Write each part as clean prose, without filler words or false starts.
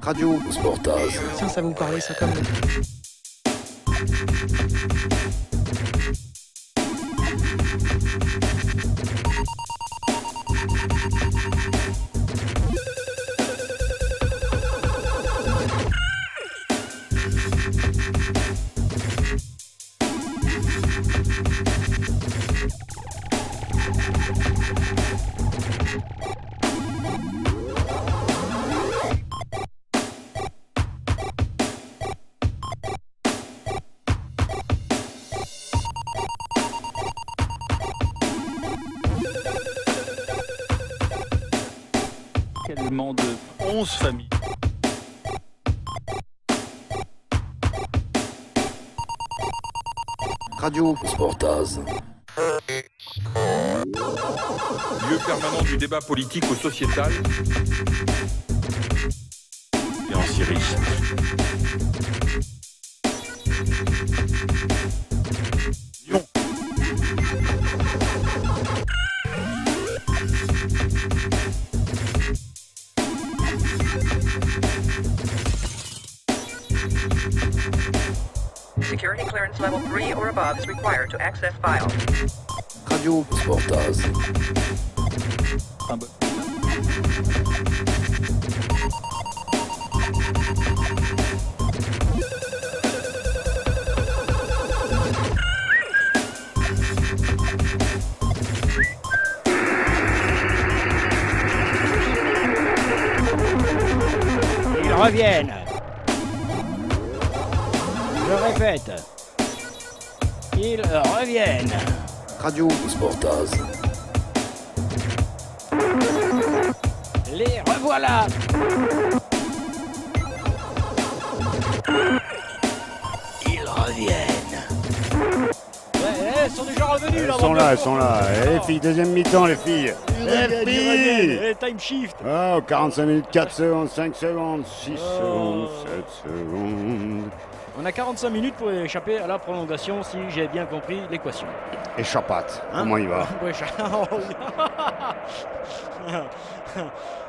Radio Sportage. Ça vous parlait ça comme... Tellement de 11 familles. Radio Sportage. Lieu permanent du débat politique ou sociétal. Et en Syrie. Lyon. Security clearance level 3 or above is required to access files. Radio Sportage. Ils reviennent. Je répète. Ils reviennent. Radio Sportage. Les revoilà. Ils reviennent. Ils sont déjà revenus là. Elles sont là. Les filles, deuxième mi-temps, les filles. Les filles. Time shift. Oh, 45 minutes, 4 secondes, 5 secondes, 6 secondes, 7 secondes. On a 45 minutes pour échapper à la prolongation si j'ai bien compris l'équation. Échappate, comment il va?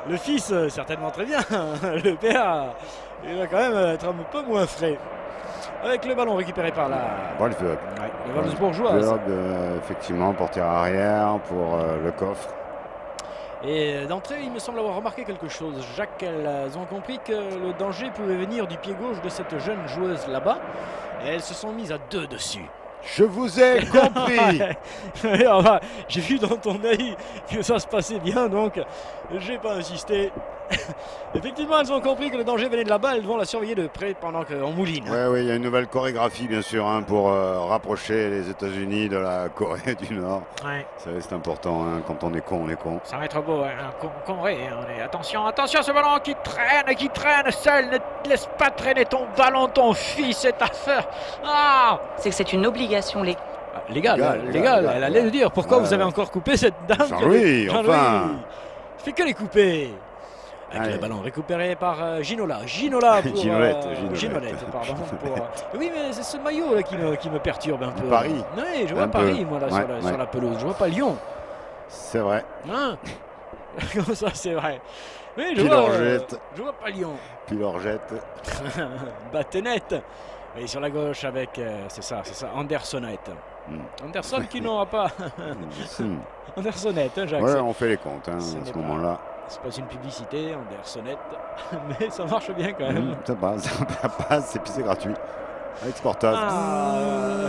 Le fils, certainement très bien. Le père, il va quand même être un peu moins frais. Avec le ballon récupéré par la... Wolfsburg. Ouais, le Wolfsburgois. Effectivement, portière arrière pour le coffre. Et d'entrée, il me semble avoir remarqué quelque chose. Jacques, elles ont compris que le danger pouvait venir du pied gauche de cette jeune joueuse là-bas. Et elles se sont mises à deux dessus. Je vous ai compris. J'ai vu dans ton œil que ça se passait bien, donc j'ai pas insisté. Effectivement, elles ont compris que le danger venait de là-bas. Elles vont la surveiller de près pendant qu'on mouline. Oui, il y a une nouvelle chorégraphie, bien sûr, pour rapprocher les États-Unis de la Corée du Nord. Ouais. C'est important, quand on est con, on est con. Ça va être beau, Corée. Attention, ce ballon qui traîne seul. Ne laisse pas traîner ton ballon, ton fils, cette affaire. Ah! C'est que c'est une obligation légale. Légal, elle allait le dire. Pourquoi vous avez encore coupé cette dame? Jean-Louis, enfin. Je fais que les couper. Avec le ballon récupéré par Ginola pour... Ginolette, pardon. Oui, mais c'est ce maillot là qui me perturbe un peu. Paris. Oui, je vois Paris, moi, là, sur la pelouse. Je vois pas Lyon. C'est vrai. Hein? Comme ça, c'est vrai. Oui, je vois pas Lyon. Puis leur jette. Battenette. Et sur la gauche avec, c'est ça, Andersonette. Anderson qui n'aura pas... Andersonnette, Jacques. Ouais, on fait les comptes à ce moment-là. C'est pas une publicité, Andersonnette, mais ça marche bien quand même. Ça passe, et puis c'est gratuit. Avec Sportage.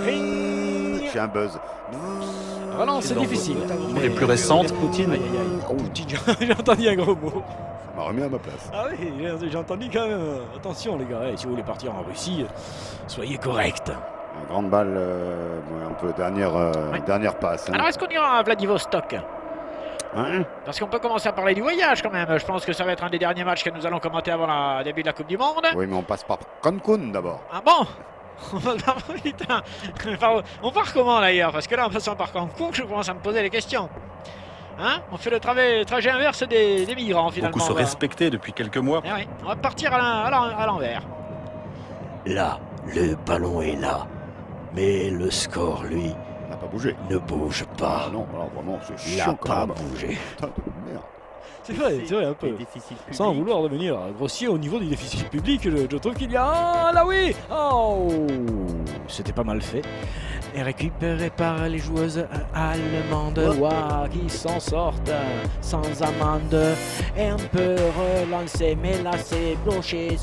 Ring. J'ai un buzz. Ah non, c'est difficile. Les plus récentes. Poutine. Poutine, j'ai entendu un gros mot. Ça m'a remis à ma place. Ah oui, j'ai entendu quand même. Attention les gars, si vous voulez partir en Russie, soyez corrects. Une grande balle, un peu dernière passe. Alors est-ce qu'on ira à Vladivostok? Parce qu'on peut commencer à parler du voyage quand même. Je pense que ça va être un des derniers matchs que nous allons commenter avant le début de la Coupe du Monde. Oui, mais on passe par Cancun d'abord. Ah bon? Putain. On part comment d'ailleurs? Parce que là, en passant par Cancun, je commence à me poser des questions. On fait le trajet inverse des migrants finalement. Beaucoup se respecter depuis quelques mois. Eh oui, on va partir à l'envers. Là, le ballon est là. Mais le score, lui, n'a pas bougé. Ne bouge pas. Ah non, alors vraiment, c'est Il chiant n'a pas bougé. Putain de merde. C'est vrai, un peu. Les déficits publics. Sans vouloir devenir grossier au niveau du déficit public, je trouve qu'il y a... Ah, là oui. Oh, c'était pas mal fait. Et récupéré par les joueuses allemandes, ouah, qui s'en sortent sans amende. Et un peu relancé, mais là c'est bouché,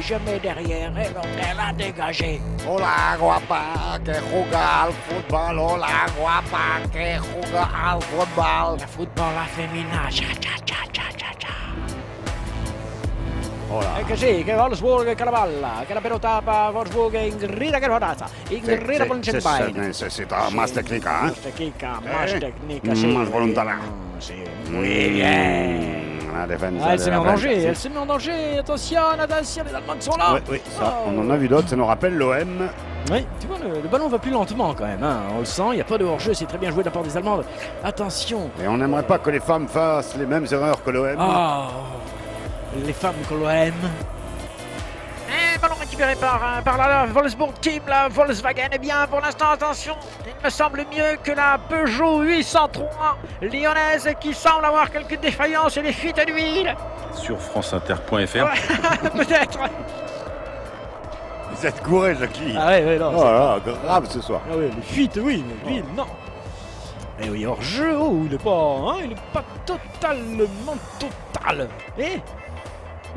jamais derrière, et l'autre elle a dégagé. Hola, guapa, que juega al fútbol. Hola, guapa, que juega al fútbol. La football féminin, cha cha cha cha cha cha. Hola. E così che Wolfsburg che la palla, che la pelota per Wolfsburg in grida che rodata, in grida con Cembain. Necesita más técnica, Más técnica, más técnica, sí. Más voluntad. Sí, muy bien. La défense. Ah, elle se met en de la danger, France. elle se met en danger, attention, les Allemands sont là. Oui, oui, ça, on en a vu d'autres, ça nous rappelle l'OM. Oui, tu vois, le ballon va plus lentement quand même, hein. On le sent, il n'y a pas de hors-jeu, c'est très bien joué de la part des Allemandes. Attention. Et on n'aimerait pas que les femmes fassent les mêmes erreurs que l'OM. Oh, les femmes que l'on aime. Et ballon récupéré par la Wolfsburg Team, la Volkswagen. Eh bien, pour l'instant, attention, il me semble mieux que la Peugeot 803 lyonnaise qui semble avoir quelques défaillances et des fuites d'huile. Sur franceinter.fr. Ouais, peut-être. Vous êtes gouré, Jackie. Ah ouais, non. Oh là là, grave ce soir. Ah ouais, les fuites, oui, mais l'huile, non. Et oui, hors jeu, oh, il n'est pas totalement total. Eh,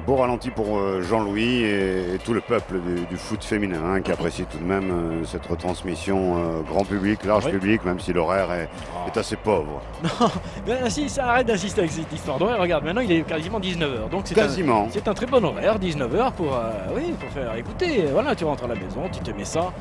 Beau ralenti pour Jean-Louis et tout le peuple du foot féminin hein, qui apprécie tout de même cette retransmission grand public, large Oui. public, même si l'horaire est assez pauvre. non, mais si, ça arrête d'insister avec cette histoire d'horaire. Regarde, maintenant il est quasiment 19h, donc Quasiment. c'est un très bon horaire, 19h pour faire écouter. Voilà, tu rentres à la maison, tu te mets ça,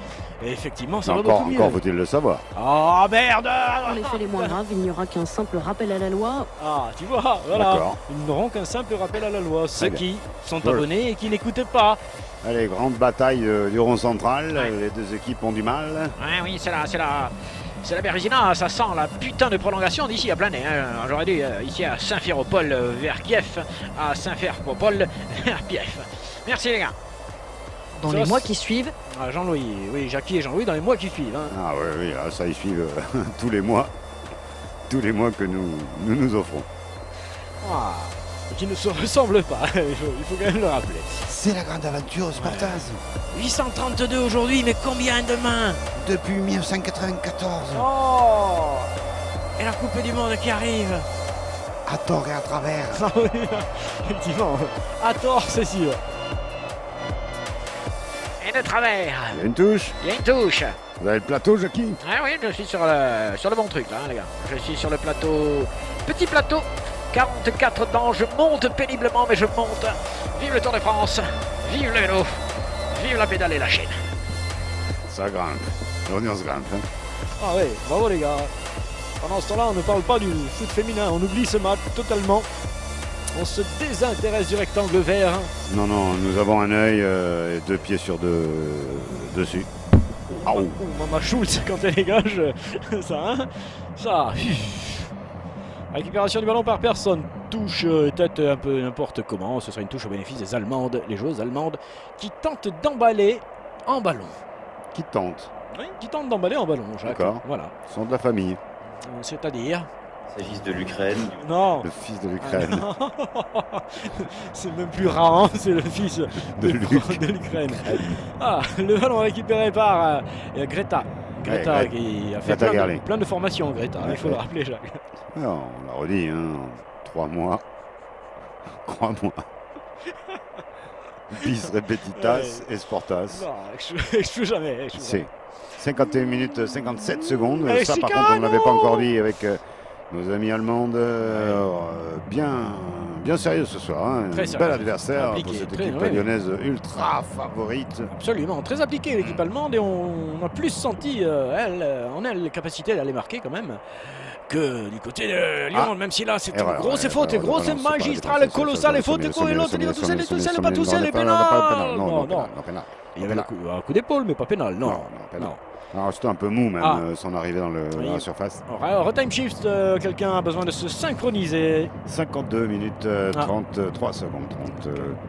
et effectivement ça va Encore, beaucoup mieux. encore faut-il le savoir. Oh merde. Pour les faits les moins graves, il n'y aura qu'un simple rappel à la loi. Ah, tu vois, voilà, D'accord. ils n'auront qu'un simple rappel à la loi, ceux bien. qui sont Voilà. abonnés et qui n'écoutent pas. Allez, grande bataille du rond central, les deux équipes ont du mal. Ouais, oui, c'est la Bérésina, ça sent la putain de prolongation d'ici à Plané. Hein. J'aurais dû ici à Saint-Féropol vers Kiev, à Saint-Féropol vers Kiev. Merci les gars. Dans Ça, les mois c'est- qui suivent, Ah, Jean-Louis, oui, Jackie et Jean-Louis dans les mois qui suivent. Hein. Ah oui, oui, là, ça ils suivent tous les mois que nous offrons. Ah, qui ne se ressemblent pas, il faut quand même le rappeler. C'est la grande aventure Spartaz. 832 aujourd'hui, mais combien demain? Depuis 1994. Oh, et la Coupe du Monde qui arrive. À tort et à travers. Ah oui, effectivement, à tort, c'est sûr. Et de travers, Il y a une touche. il y a une touche. Vous avez le plateau, Jackie? Ah oui, je suis sur le bon truc là, hein, les gars. Je suis sur le plateau, petit plateau, 44 dents. Je monte péniblement, mais je monte. Vive le Tour de France, vive le vélo, vive la pédale et la chaîne. Ça grimpe. L'audience grimpe. Hein. Ah oui, bravo les gars. Pendant ce temps-là, on ne parle pas du foot féminin, on oublie ce match totalement. On se désintéresse du rectangle vert. Non, non, nous avons un œil et deux pieds sur deux dessus. Ah, oh. Mama Schultz quand elle dégage, ça, hein, ça. Récupération du ballon par personne, touche tête un peu n'importe comment, ce sera une touche au bénéfice des Allemandes, les joueuses allemandes qui tentent d'emballer en ballon. Qui tente. Oui, qui tentent d'emballer en ballon, Jacques. D'accord. Voilà. Ils sont de la famille. C'est-à-dire il s'agisse de l'Ukraine. Non. Le fils de l'Ukraine. C'est même plus rare, hein, c'est le fils De l'Ukraine. Ah, le ballon récupéré par Greta. Greta Ouais, qui a fait Greta Gerling. plein de formations, Greta, il faut Ouais. le rappeler, Jacques. Alors, on l'a redit, hein, en 3 mois. Crois-moi. Bis repetitas Ouais. et sportas. Non, excuse jamais. C'est 51 minutes 57 secondes. Allez, Ça, par Chicago contre, on ne l'avait pas encore dit avec nos amis allemandes. Bien sérieux ce soir. Hein. Très Un sérieux. bel adversaire Impliqué, pour cette très, équipe oui. lyonnaise ultra favorite. Absolument, très appliquée l'équipe allemande et on a plus senti en elle les capacités d'aller marquer quand même que du côté de Lyon, Ah. même si là c'est une Erreur, grosse ouais, faute, erreur, grosse non, c'est pas magistrale, la défense, colossale, c'est faute de sommet, et l'autre, il sommet, doit tousser, sommet, pas tousser, sommet, pas tousser, sommet, les non, pénales. non, Non. pénal. Il y avait un coup d'épaule, mais pas pénal, non. pénal. Non. Alors, c'était un peu mou même, Ah. son arrivée dans Oui. la surface. Alors, retime shift, quelqu'un a besoin de se synchroniser. 52 minutes Ah. 33 secondes.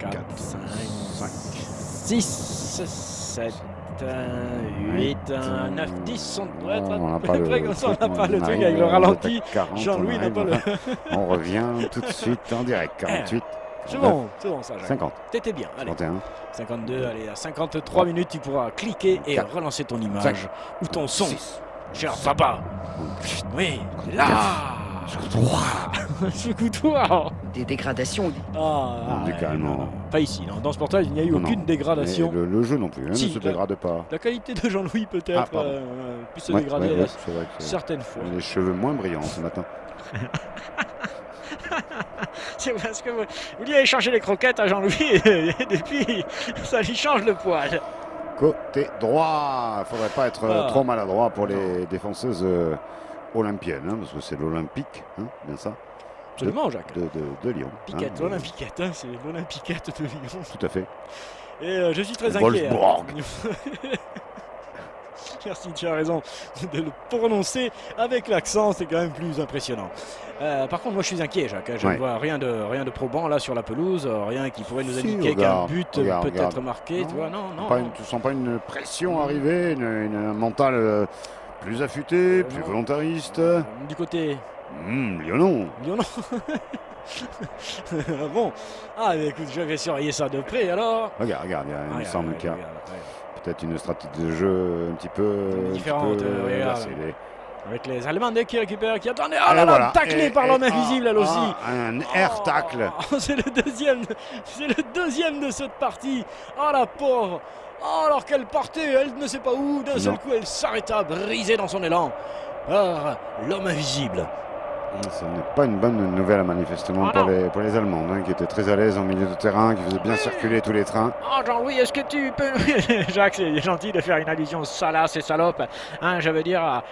4, 34. 5, 6, 7, 8, 9, 10, on doit être On n'a à pas peu près le comme ça, on n'a pas le truc arrive avec le à ralenti. 40, Jean-Louis n'a pas le... On revient tout de suite en direct. 48, C'est bon ça, Jacques. 50, T'étais bien, allez. 51. 52, allez, à 53 minutes, tu pourras cliquer et 4, relancer ton image 5, ou ton son. 6, Cher papa. Oui, là. Ce couteau. Des dégradations. Du calme, non, non. pas ici. Non. Dans ce portage, il n'y a eu Non, aucune non. dégradation. Et le jeu non plus, hein, Si, ne se dégrade pas. La qualité de Jean-Louis peut-être Ah, pardon. plus se Ouais, dégrader ouais, c'est vrai que certaines fois. les cheveux moins brillants ce matin. C'est parce que vous lui avez changé les croquettes à Jean-Louis et depuis, ça lui change le poil. Côté droit, il ne faudrait pas être trop maladroit pour les défenseuses olympiennes, hein, parce que c'est l'Olympique, hein, bien ça. Absolument, Jacques. De Lyon. Piquette, hein, l'Olympiquette, hein, c'est l'Olympiquette de Lyon. Tout à fait. Et je suis très inquiet. Wolfsburg. Merci, tu as raison de le prononcer avec l'accent, c'est quand même plus impressionnant. Par contre, moi je suis inquiet, Jacques. Je ne vois rien de probant là sur la pelouse, rien qui pourrait nous indiquer qu'un but peut-être marqué. Tu vois, Tu sens pas une pression arriver, une mentale plus affûtée, plus volontariste. Du côté Lyonon. Bon, écoute, je vais surveiller ça de près alors. Regarde, il me semble qu'il y a peut-être une stratégie de jeu un petit peu différente. Avec les Allemands qui récupèrent, qui attendent. Taclé par l'homme invisible, elle aussi. Un air tacle. C'est le deuxième de cette partie. La pauvre. Alors qu'elle partait, elle ne sait pas où. D'un seul coup, elle s'arrêta, brisée dans son élan par l'homme invisible. Ce n'est pas une bonne nouvelle manifestement pour les Allemandes, hein, qui étaient très à l'aise en milieu de terrain, qui faisaient bien circuler tous les trains. Jean-Louis, est-ce que tu peux... Jacques, c'est gentil de faire une allusion salace et salope. Je veux dire...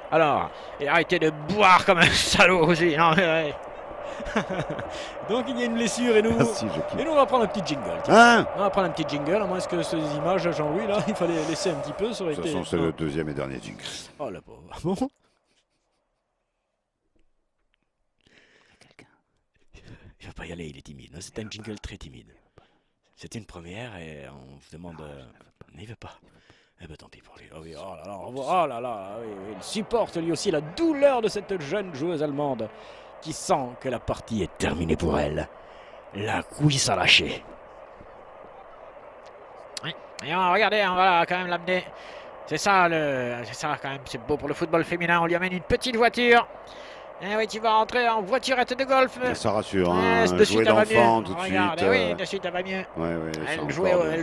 alors, et arrêtez de boire comme un salaud aussi. Non, mais... Donc il y a une blessure et nous... on va prendre un petit jingle. On va prendre un petit jingle, à moins que ces images, Jean-Louis, là, il fallait laisser un petit peu. De toute façon, c'est le deuxième et dernier jingle. Oh la pauvre. Bon. Il ne va pas y aller, il est timide. C'est un jingle très timide. C'est une première et on vous demande... il ne veut pas. Eh bien tant pis pour lui. Oh là là, il supporte lui aussi la douleur de cette jeune joueuse allemande qui sent que la partie est terminée pour elle. La cuisse a lâché. Oui, et regardez, on va quand même l'amener. C'est ça quand même, c'est beau pour le football féminin. On lui amène une petite voiture. Eh oui, tu vas rentrer en voiturette de golf. Ça rassure, jouer d'enfant tout de suite. Oui, de suite, ça va mieux. Elle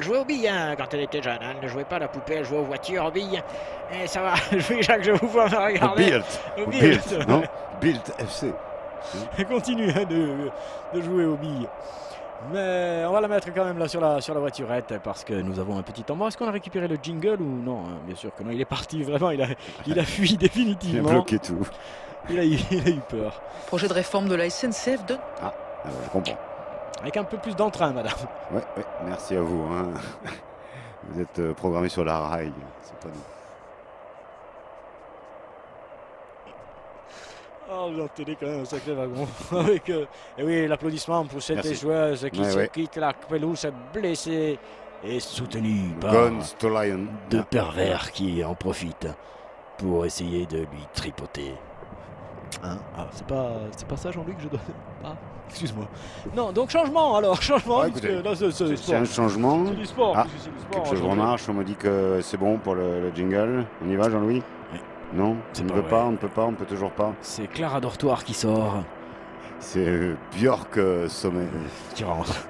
jouait aux billes quand elle était jeune. Elle ne jouait pas à la poupée, elle jouait aux voitures, aux billes. Et ça va, Jacques, je vous vois me regarder. Bild, non Bild FC. Elle continue de jouer aux billes. Mais on va la mettre quand même là sur la voiturette parce que nous avons un petit temps. Est-ce qu'on a récupéré le jingle ou non? Bien sûr que non, il est parti vraiment, il a fui définitivement. Il a bloqué tout. Il a eu peur. Projet de réforme de la SNCF donne. Je comprends. Avec un peu plus d'entrain, madame. Ouais, merci à vous. Vous êtes programmé sur la rail, c'est pas nous. Vous entendez quand même un sacré wagon. Avec et oui, l'applaudissement pour cette joueuse qui se quitte la pelouse blessée et soutenue par deux pervers qui en profitent pour essayer de lui tripoter. C'est pas ça, Jean-Luc, que je dois... excuse-moi. Non, donc changement alors, écoutez, c'est c'est un changement. C'est du sport. Quelque chose remarche, on me dit que c'est bon pour le jingle. On y va, Jean-Louis? Oui. Non, on ne veut pas, on ne peut pas, on ne peut toujours pas. C'est Clara Dortoir qui sort. C'est Björk Sommer qui rentre.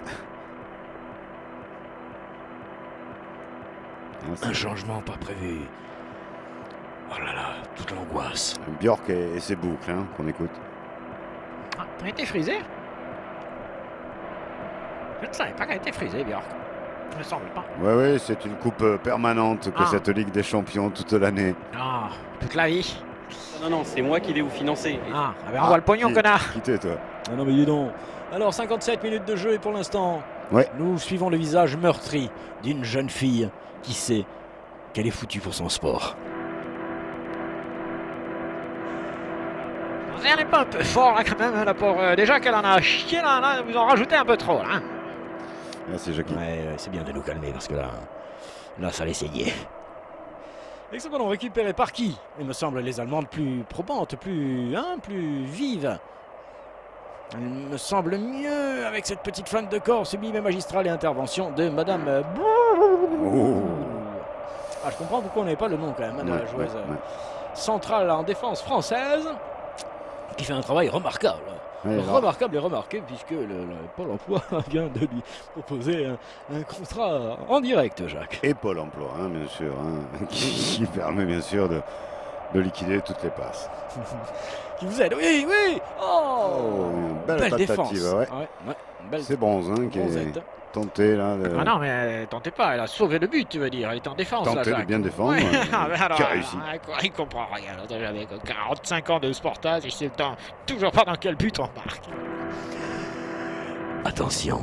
Un changement pas prévu. Oh là là, toute l'angoisse. Björk et ses boucles, qu'on écoute. T'as été frisé? Je ne savais pas qu'elle était frisée, Björk. Il me semble pas. Oui, c'est une coupe permanente que cette Ligue des Champions toute l'année. Toute la vie. Non, c'est moi qui vais vous financer. On voit le pognon, connard. Quittez, toi. Non, mais dis donc. Alors, 57 minutes de jeu et pour l'instant, nous suivons le visage meurtri d'une jeune fille qui sait qu'elle est foutue pour son sport. Elle n'est pas un peu fort là quand même, la pauvre. Déjà qu'elle en a chié là, vous en rajoutez un peu trop là. Merci Jackie. C'est bien de nous calmer parce que là, Là, ça allait saigner. Et ce ballon récupéré par qui? Il me semble les Allemandes plus probantes, plus vives. Il me semble mieux avec cette petite feinte de corps sublime et magistrale et intervention de Madame. Ah, je comprends pourquoi on n'avait pas le nom quand même de la joueuse centrale en défense française qui fait un travail remarquable. Remarquable et remarqué puisque le Pôle emploi vient de lui proposer un contrat en direct, Jacques. Et Pôle emploi, hein, bien sûr, hein, qui permet bien sûr de liquider toutes les passes. Qui vous aide, oui, oui. Oh, belle défense. C'est Bronze hein, qui est tenté là. Ah non, mais tentez pas, elle a sauvé le but, tu veux dire. Elle est en défense. Tenté de bien défendre. Ouais. Qui a réussi. Il comprend rien. Avec 45 ans de Sportaz, il sait le temps. Toujours pas dans quel but on marque. Attention.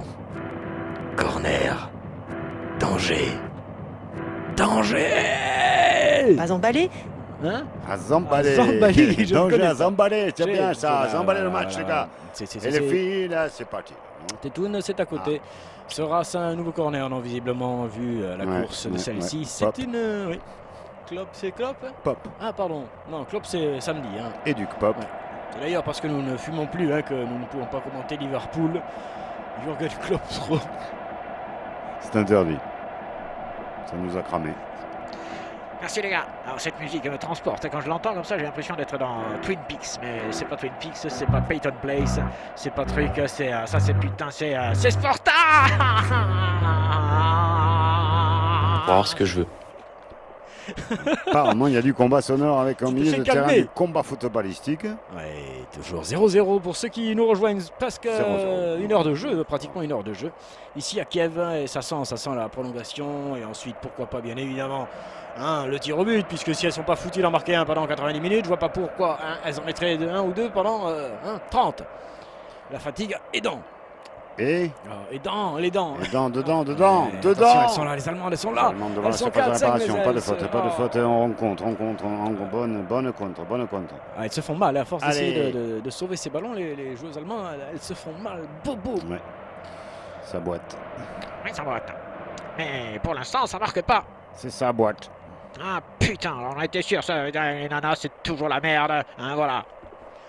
Corner. Danger. Danger. Pas emballé. Hein? À Zambalé. Danger à Zambalé. C'est bien ça. Zambalé le match, les gars. Et les filles, là, c'est parti. Tétoun, c'est à côté. Sera-ce un nouveau corner? Non, visiblement, vu la course de celle-ci. C'est une. Oui. Klopp, c'est Klopp? Pop. Ah, pardon. Non, Klopp, c'est samedi. Hein. Éduc Pop. Ouais. C'est d'ailleurs parce que nous ne fumons plus que nous ne pouvons pas commenter Liverpool. Jürgen Klopp trop. C'est interdit. Ça nous a cramé. Merci les gars. Alors cette musique me transporte. Quand je l'entends comme ça, j'ai l'impression d'être dans Twin Peaks. Mais c'est pas Twin Peaks, c'est pas Peyton Place, c'est pas truc, c'est ça, c'est putain, c'est Sparta. On va voir ce que je veux. Apparemment, il y a du combat sonore avec un milieu de terrain calmer. du combat footballistique. Ouais, toujours 0-0 pour ceux qui nous rejoignent. Presque une heure de jeu, pratiquement une heure de jeu. Ici à Kiev, et ça sent la prolongation. Et ensuite, pourquoi pas, bien évidemment, le tir au but. Puisque si elles ne sont pas foutues d'en marquer un pendant 90 minutes, je vois pas pourquoi elles en mettraient un ou deux pendant 30. La fatigue aidant. Et les dents. Dedans. Attention, elles sont là, les Allemandes, elles sont là. Elles sont pas de réparation, pas de faute, on rencontre, bonne contre. Elles se font mal, à force d'essayer de sauver ces ballons, les joueuses allemandes, elles se font mal, bobo. Ouais. Ça boite. Oui, ça boite. Mais pour l'instant, ça marque pas. C'est ça boite. Ah putain, on a été sûr, ça, les nanas, c'est toujours la merde. Hein, voilà.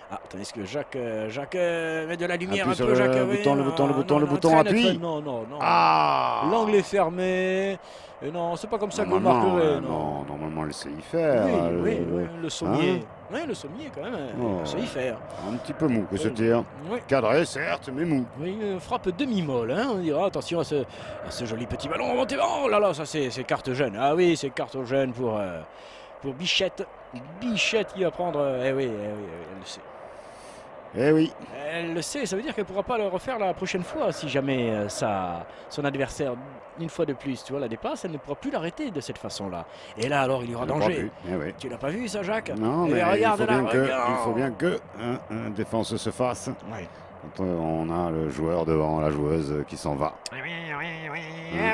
Ah, tandis que Jacques met de la lumière appuie un peu, sur Jacques. le bouton, appuie. Non. Ah, l'angle est fermé. Et non, c'est pas comme ça que vous marquerez. Non, normalement, elle sait y faire. Oui, le sommier. Oui, le sommier, quand même, elle sait y faire. Un petit peu mou que ce tir. Oui. Cadré, certes, mais mou. Oui, frappe demi-molle, hein, on dira. Attention à ce joli petit ballon remonté. Oh là là, ça c'est carte jeune. Ah oui, c'est carte jeune pour Bichette. Bichette qui va prendre. Eh oui, elle le sait. Eh oui. Elle le sait, ça veut dire qu'elle ne pourra pas le refaire la prochaine fois si jamais son adversaire, une fois de plus, tu vois, la dépasse, elle ne pourra plus l'arrêter de cette façon-là. Et là, alors, il y aura danger. Oui. Tu l'as pas vu, ça, Jacques? Non, mais regarde il faut bien que défense se fasse. Oui. Quand on a le joueur devant la joueuse qui s'en va.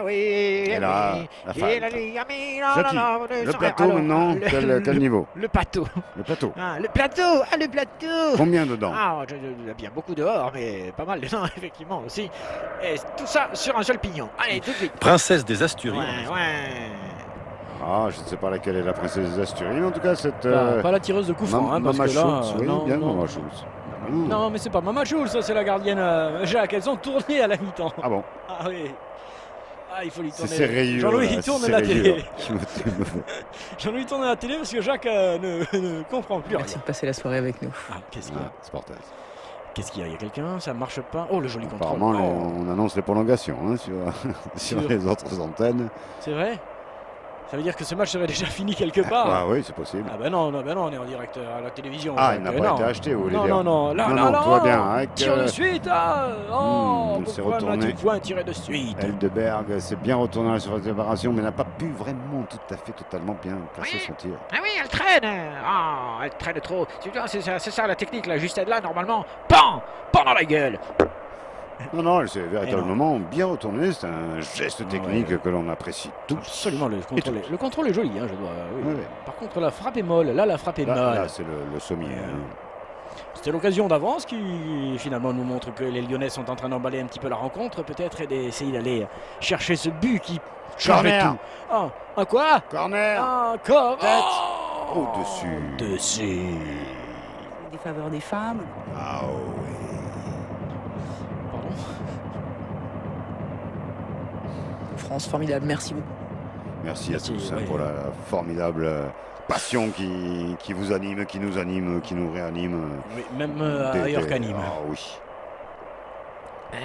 Oui. Et là, la faute. Le plateau maintenant, quel niveau? Le plateau. Le plateau. Le plateau. Combien dedans? Il y a bien beaucoup dehors, mais pas mal dedans, effectivement aussi. Et tout ça sur un seul pignon. Allez, tout de suite. Princesse des Asturies. Ouais. Ah, je ne sais pas laquelle est la princesse des Asturies, mais en tout cas, cette... pas la tireuse de coup franc, parce Mama que là... Schultz, oui, bien Mama Schultz. Non, mais c'est pas Mama Schultz, ça c'est la gardienne Jacques. Elles ont tourné à la mi-temps. Ah bon? Ah oui. Ah, il faut lui tourner. C'est ses rayures. Jean-Louis, il tourne la télé. Jean-Louis tourne la télé parce que Jacques ne comprend plus rien. Merci de passer la soirée avec nous. Ah, qu'est-ce qu'il y a? Sportaz. Qu'est-ce qu'il y a? Il y a quelqu'un? Ça marche pas? Oh, le joli contrôle. Apparemment, on annonce les prolongations sur les autres antennes. C'est vrai? Ça veut dire que ce match serait déjà fini quelque part? Ah oui, c'est possible. Ah ben non, on est en direct à la télévision. Ah, il n'a pas été acheté, vous voulez dire? Non, là, tout va bien. Tir de suite, c'est retourné. Point tiré de suite. Eldeberg s'est bien retourné à la surface de réparation, mais n'a pas pu vraiment totalement bien placer son tir. Ah oui, elle traîne. Elle traîne trop. C'est ça la technique, là, juste là, normalement. Pan dans la gueule. Non, elle s'est véritablement bien retournée. C'est un geste technique que l'on apprécie tous. Absolument, le contrôle est joli, je dois. Oui. Par contre, la frappe est molle. Là, la frappe est molle. Là, c'est le sommier. C'était l'occasion d'avance qui finalement nous montre que les Lyonnais sont en train d'emballer un petit peu la rencontre peut-être et d'essayer d'aller chercher ce but qui changeait Corner. tout. Ah, un quoi? Corner. Un corps. Au-dessus. Dessus. Des faveurs des femmes. Ah oui. Pardon? France, formidable, merci beaucoup. Merci à Merci, tous oui. pour la formidable passion qui vous anime, qui nous anime, qui nous réanime. Oui, même Des- ailleurs qu'à Nîmes. Ah oui.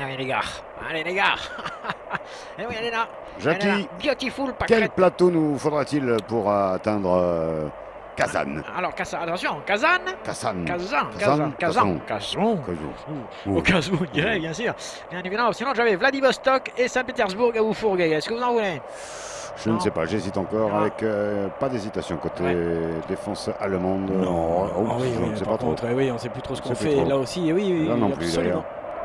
Allez les gars, allez les gars. Et oui, elle est là. Jackie, Elle est là. Beautiful quel pâquerette. plateau nous faudra-t-il pour atteindre Kazan? Alors, attention, Kazan. Kazan. Kazan. Au cas où, on dirait, bien sûr. Bien évidemment, sinon j'avais Vladivostok et Saint-Pétersbourg à vous fourguer. Est-ce que vous en voulez? Je Non. ne sais pas, j'hésite encore Non. avec pas d'hésitation côté défense allemande. Non, Oh, oui, je oui, ne sais par pas trop. contre, oui, on ne sait plus trop ce On qu'on sait plus fait trop. là aussi. Oui, Là non plus absolument. d'ailleurs.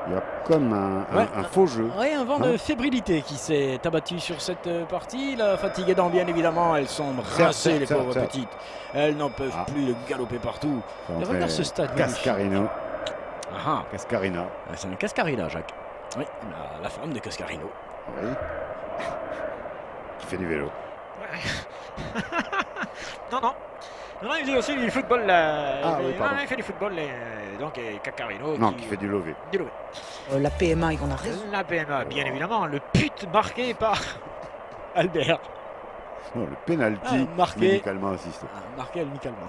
Il y a comme un faux jeu. Oui, un vent de Hein? fébrilité qui s'est abattu sur cette partie. La fatigue aidant, bien évidemment, elles sont Certes, rincées, les certes, pauvres certes. petites. Elles n'en peuvent Ah. plus de galoper partout. Faut Et rentrer regarde ce stade magnifique. Cascarino. Ah, Cascarina. c'est un Cascarina, Jacques. Oui, la femme de Cascarino. Oui. Qui fait du vélo. Non, non. Non, il faisait aussi du football. Ah, oui, pardon. il fait du football. Donc, Cacarino. Non, qui fait du lové. du lové. La PMA, et qu'on a raison. La PMA, bien évidemment. Le pute marqué par Albert. Non, le penalty Ah, marqué. médicalement assisté. Marqué amicalement.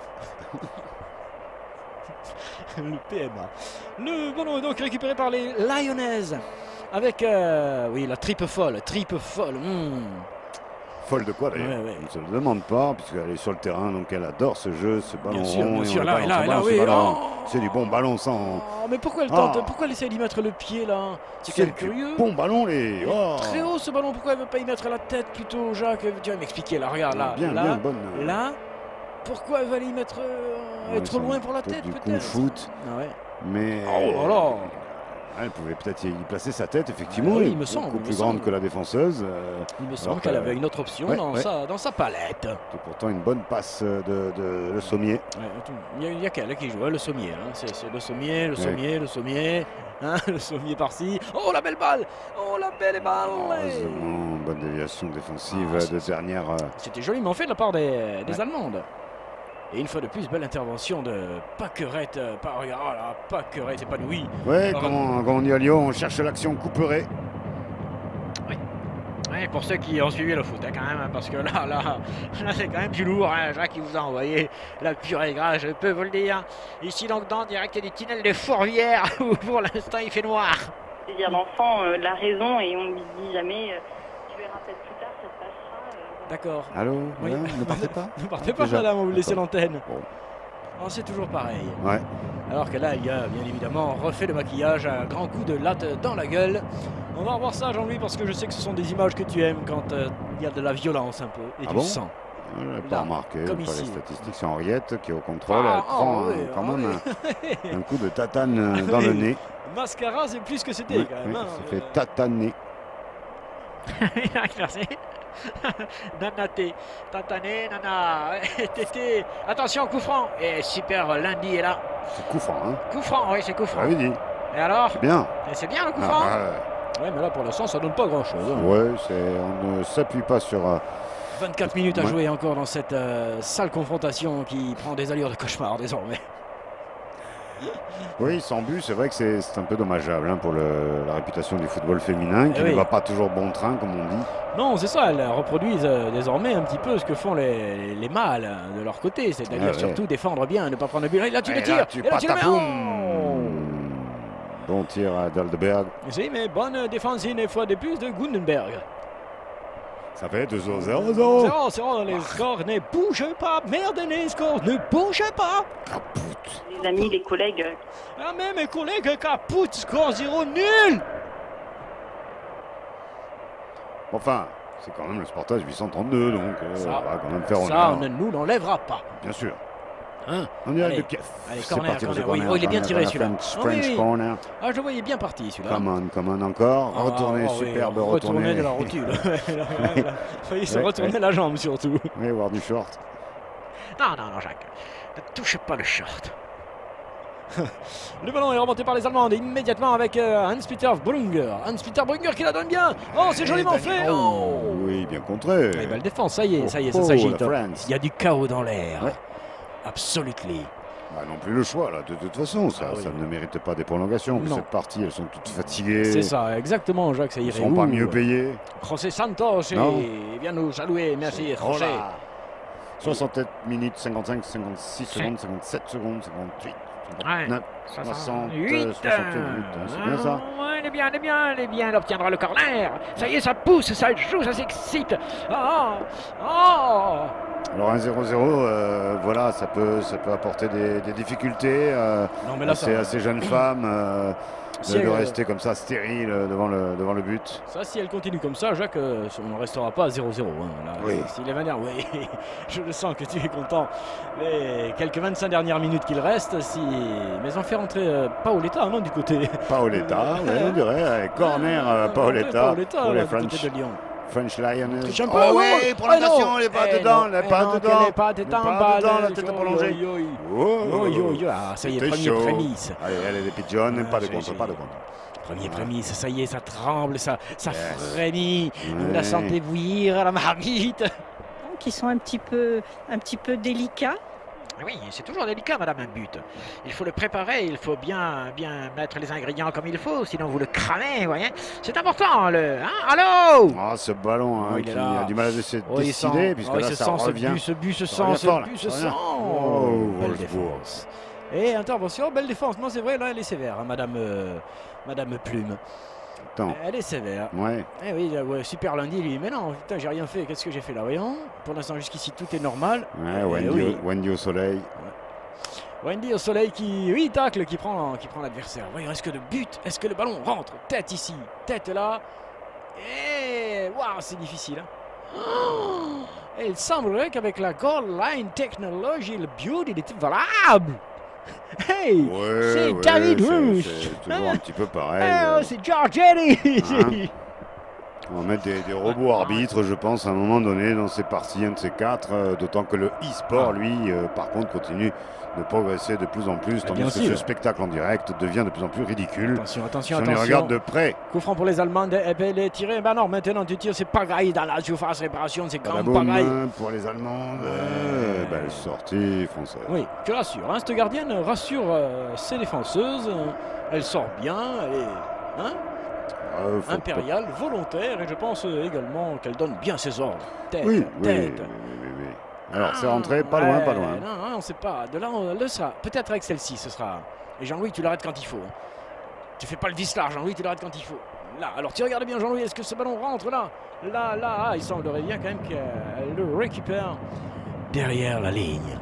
Le PMA. Le ballon est donc récupéré par les Lyonnaises. Avec, oui, la triple folle. Folle de quoi d'ailleurs? Ouais, ouais. On ne se le demande pas, puisqu'elle est sur le terrain, donc elle adore ce jeu, ce ballon Bien sûr, rond. bien et sûr, on là, le et balance, là, on oui. balance, on balance. Oh. C'est du bon ballon sans. Oh, mais pourquoi elle Ah. tente? Pourquoi elle essaie d'y mettre le pied là? C'est Quel curieux. bon ballon, les. Oh. Très haut ce ballon, pourquoi elle veut pas y mettre la tête plutôt, Jacques? Tu vas m'expliquer là, regarde là. Bien, là, bien, bonne. là. Pourquoi elle va aller y mettre elle est Ouais, trop c'est loin pour la peut-être tête du peut-être? kung-foot, Ah ouais. mais. Oh là là. Elle pouvait peut-être y placer sa tête, effectivement. Ah oui, elle est il me semble, beaucoup il me plus grande semble. que la défenseuse. Il me semble alors qu'elle que- avait une autre option ouais, dans, ouais. Dans sa palette. C'est pourtant une bonne passe de Le Sommier. Ouais, il y a qu'elle qui joue, hein, le sommier. Hein. C'est le sommier, le sommier, le sommier. Hein, le sommier par-ci. Oh la belle balle! Oh la belle balle! Heureusement, bonne déviation défensive Ah, de dernière. C'était joliment fait de la part des Allemandes. Et une fois de plus, belle intervention de Pâquerette. Regarde, oh là, Pâquerette épanouie. Ouais, Alors, comme on dit à Lyon, on cherche l'action Couperet. Ouais, pour ceux qui ont suivi le foot, hein, quand même, hein, parce que là c'est quand même du lourd. Hein, Jacques qui vous a envoyé la purée gras, je peux vous le dire. Ici, donc, dans direct du tunnel de Fourvière, où pour l'instant il fait noir. C'est-à-dire l'enfant la raison et on lui dit jamais tu verras peut-être plus tard, ça te passera. D'accord. Allô? Oui. Voilà, ne partez pas? Ne partez pas, Déjà. madame, on vous laissez D'accord. l'antenne. Bon. Oh, c'est toujours pareil. Ouais. Alors que là, il y a bien évidemment refait le maquillage, un grand coup de latte dans la gueule. On va revoir ça, Jean-Louis, parce que je sais que ce sont des images que tu aimes quand il y a de la violence un peu et Ah du bon? sang. Je n'avais Là, pas remarqué. comme Pas ici. les statistiques, c'est Henriette qui est au contrôle. Ah, Elle prend oui, quand ah même oui. un coup de tatane dans le Oui. nez. Mascara, c'est plus que c'était Oui, quand même. oui, hein. ça fait tataner. Merci. Nana T, Tatané, Nana, Tété. Attention, coup franc. Et super, lundi est là. C'est coup franc, hein? Coup franc, oui, c'est coup franc. Ah oui, dit. Et alors? C'est bien. Et c'est bien le coup Ah, franc? Ouais, mais là, pour l'instant, ça donne pas grand-chose. hein. ouais, on ne s'appuie pas sur. 24 minutes à Ouais. jouer encore dans cette sale confrontation qui prend des allures de cauchemar désormais. Oui, sans but, c'est vrai que c'est un peu dommageable hein, pour la réputation du football féminin, qui Eh ne oui. va pas toujours bon train, comme on dit. Non, c'est ça, elles reproduisent désormais un petit peu ce que font les mâles de leur côté, c'est-à-dire Ah ouais. surtout défendre bien, ne pas prendre le but. Et là, tu Et le là, tires, tu et là, tu le mets. patapoum. Oh. Bon tir à Daldeberg. Si, mais bonne défense une fois de plus de Gundenberg. Ça fait 2-0. 0-0, les scores ne bougent pas, merde, les scores ne bougent pas. Capoute. Les amis, les collègues, Ah, mais mes collègues capoute, score 0 nul. Enfin, c'est quand même le Sportage 832, donc Ça, on va quand même faire Ça, honneur. on ne nous l'enlèvera pas. Bien sûr. Hein? On dirait Allez. de Kiev. Allez, C'est corner, parti pour corner. ce Oui, corner, oh, il est bien corner, tiré, corner, celui-là. French, Ah, oui, French oui. corner. Ah, je le voyais bien parti celui-là. Come on encore. Retourné, Ah, oui, superbe retourné retourné. de la rotule. Il a failli se Ouais, retourner ouais. la jambe surtout. Oui, voir du short. Non, non, non, Jacques. Ne touche pas le short. Le ballon est remonté par les Allemandes immédiatement avec Hans-Peter Brünger. Hans-Peter Brünger qui la donne bien. Oh, c'est joliment fait. Oh. Oui, bien contré. Et belle défense, ça y est, ça s'agite. Il y a du chaos dans l'air. Ouais. Absolutely. Bah non plus le choix là, de toute façon, ça ne mérite pas des prolongations. Cette partie, elles sont toutes fatiguées. C'est ça, exactement, Jacques, ça irait. Ils ne sont pas mieux payés. José Santos vient nous saluer, merci José. 67 minutes, 55, 56 secondes, 57 secondes, 58, 59, 60, 68, c'est bien ça. Il est bien, il obtiendra le corner. Ça y est, ça pousse, ça joue, ça s'excite. Alors un 0-0, voilà, ça peut apporter des difficultés à ces jeunes femmes de rester comme ça stérile devant le but. Ça, si elle continue comme ça, Jacques, on ne restera pas à 0-0. Oui. Si les 20 dernières, oui, je le sens que tu es content. Les quelques 25 dernières minutes qu'il reste, mais on fait rentrer Paoletta, non, du côté. Paoletta, oui, on dirait. Corner, Paoletta pour les French. French Lioness. Oh oui, prolongation, elle n'est pas dedans, elle n'est pas dedans. Elle n'est pas dedans, la tête prolongée. Ça y est, première prémisse. Allez, elle est des pigeons, pas de contre, pas de contre. Première prémisse, ça y est, ça tremble, ça frémit. Vous la sentez bouillir à la marmite. Qui sont un petit peu délicats. Oui, c'est toujours délicat, madame, un but. Il faut le préparer, il faut bien mettre les ingrédients comme il faut, sinon vous le cramez, vous voyez. C'est important, allô. Ah, ce ballon qui a du mal à se décider, puisque là, ça revient. Ce but se sent. Belle défense. Et intervention, belle défense. Non, c'est vrai, là, elle est sévère, hein, Madame Plume. Attends. Elle est sévère. Ouais. Eh oui, super lundi, lui. Mais non, putain, j'ai rien fait. Qu'est-ce que j'ai fait là, voyons. Pour l'instant, jusqu'ici, tout est normal. Ouais, Wendy au soleil. Wendy au soleil qui tacle, qui prend l'adversaire. Voyons, est-ce que le but, est-ce que le ballon rentre? Tête ici, tête là. Et waouh, c'est difficile. Hein. Et il semblerait qu'avec la goal line technology, le but, il était valable. Hey, c'est David Rush. C'est toujours un petit peu pareil. C'est Giorgetti. On va mettre des robots arbitres, je pense, à un moment donné dans ces parties, un de ces quatre. D'autant que le e-sport, lui, par contre, continue de progresser de plus en plus, tandis que ce spectacle en direct devient de plus en plus ridicule. Attention. Si on les regarde de près. Coup franc pour les Allemands, elle est tirée. Ben non, maintenant tu tires, c'est pas grave dans la surface réparation, c'est quand même pas grave. Pour les Allemands, belle sortie française. Oui, tu rassures. Hein, cette gardienne rassure ses défenseuses. Elle sort bien, elle est impériale, volontaire, et je pense également qu'elle donne bien ses ordres. Tête. Oui. Alors, c'est rentré, pas loin. Non, on ne sait pas. De là, on le sera. Peut-être avec celle-ci, ce sera. Et Jean-Louis, tu l'arrêtes quand il faut. Tu fais pas le vis large, Jean-Louis, tu l'arrêtes quand il faut. Là, alors tu regardes bien, Jean-Louis, est-ce que ce ballon rentre là? Là, il semblerait bien quand même qu'elle le récupère derrière la ligne.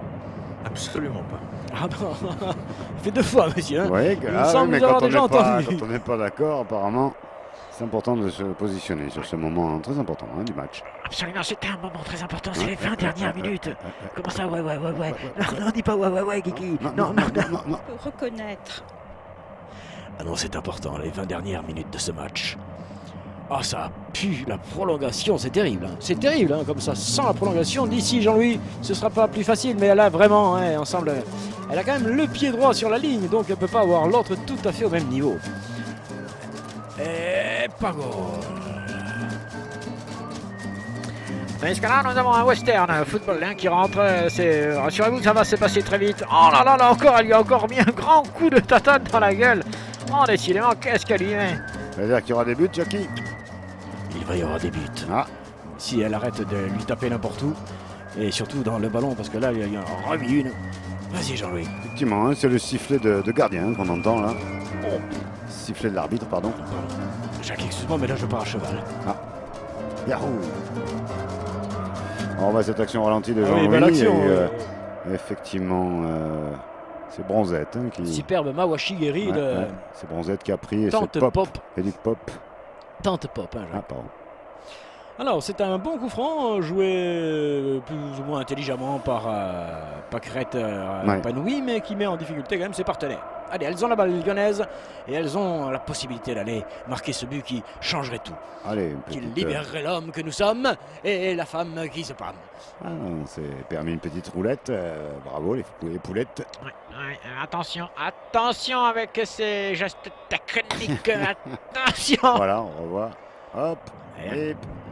Absolument pas. Ah non, il fait deux fois, monsieur. Hein. Oui, mais quand on n'est pas d'accord, apparemment. C'est important de se positionner sur ce moment très important du match. Absolument, c'était un moment très important, c'est les 20 dernières minutes. Comment ça, ouais. Non, dis pas ouais, Kiki. Non. On peut reconnaître. Ah non, c'est important, les 20 dernières minutes de ce match. Ah, ça pue la prolongation, c'est terrible. Hein. C'est terrible, hein, comme ça, sans la prolongation. D'ici, Jean-Louis, ce sera pas plus facile, mais elle a vraiment, ensemble, elle a quand même le pied droit sur la ligne, donc elle peut pas avoir l'autre tout à fait au même niveau. Et pas goal. Parce que là, nous avons un western football qui rentre. Rassurez-vous, ça va se passer très vite. Oh là, encore, elle lui a encore mis un grand coup de tatane dans la gueule. Oh, décidément, qu'est-ce qu'elle lui met? Ça veut dire qu'il y aura des buts, Jackie? Il va y avoir des buts. Si elle arrête de lui taper n'importe où. Et surtout dans le ballon, parce que là, il y a remis une. Vas-y, Jean-Louis. Effectivement, c'est le sifflet de gardien qu'on entend là. Sifflet de l'arbitre, pardon. Jacques, excuse-moi, mais là je pars à cheval. Yahoo! On va cette action ralentie de Jean-Louis. Effectivement, c'est Bronzette qui. Superbe Mawashi Guéry. C'est Bronzette qui a pris Tante Edith Pop. Tante Pop, hein, pardon. Alors, c'est un bon coup franc joué plus ou moins intelligemment par Paquerette Panoui, mais qui met en difficulté quand même ses partenaires. Allez, elles ont la balle lyonnaise et elles ont la possibilité d'aller marquer ce but qui changerait tout. Allez, qui libérerait l'homme que nous sommes et la femme qui se pâme. Ah, c'est permis une petite roulette. Bravo les poulettes. Attention avec ces gestes techniques. Attention. Voilà, on revoit. Hop.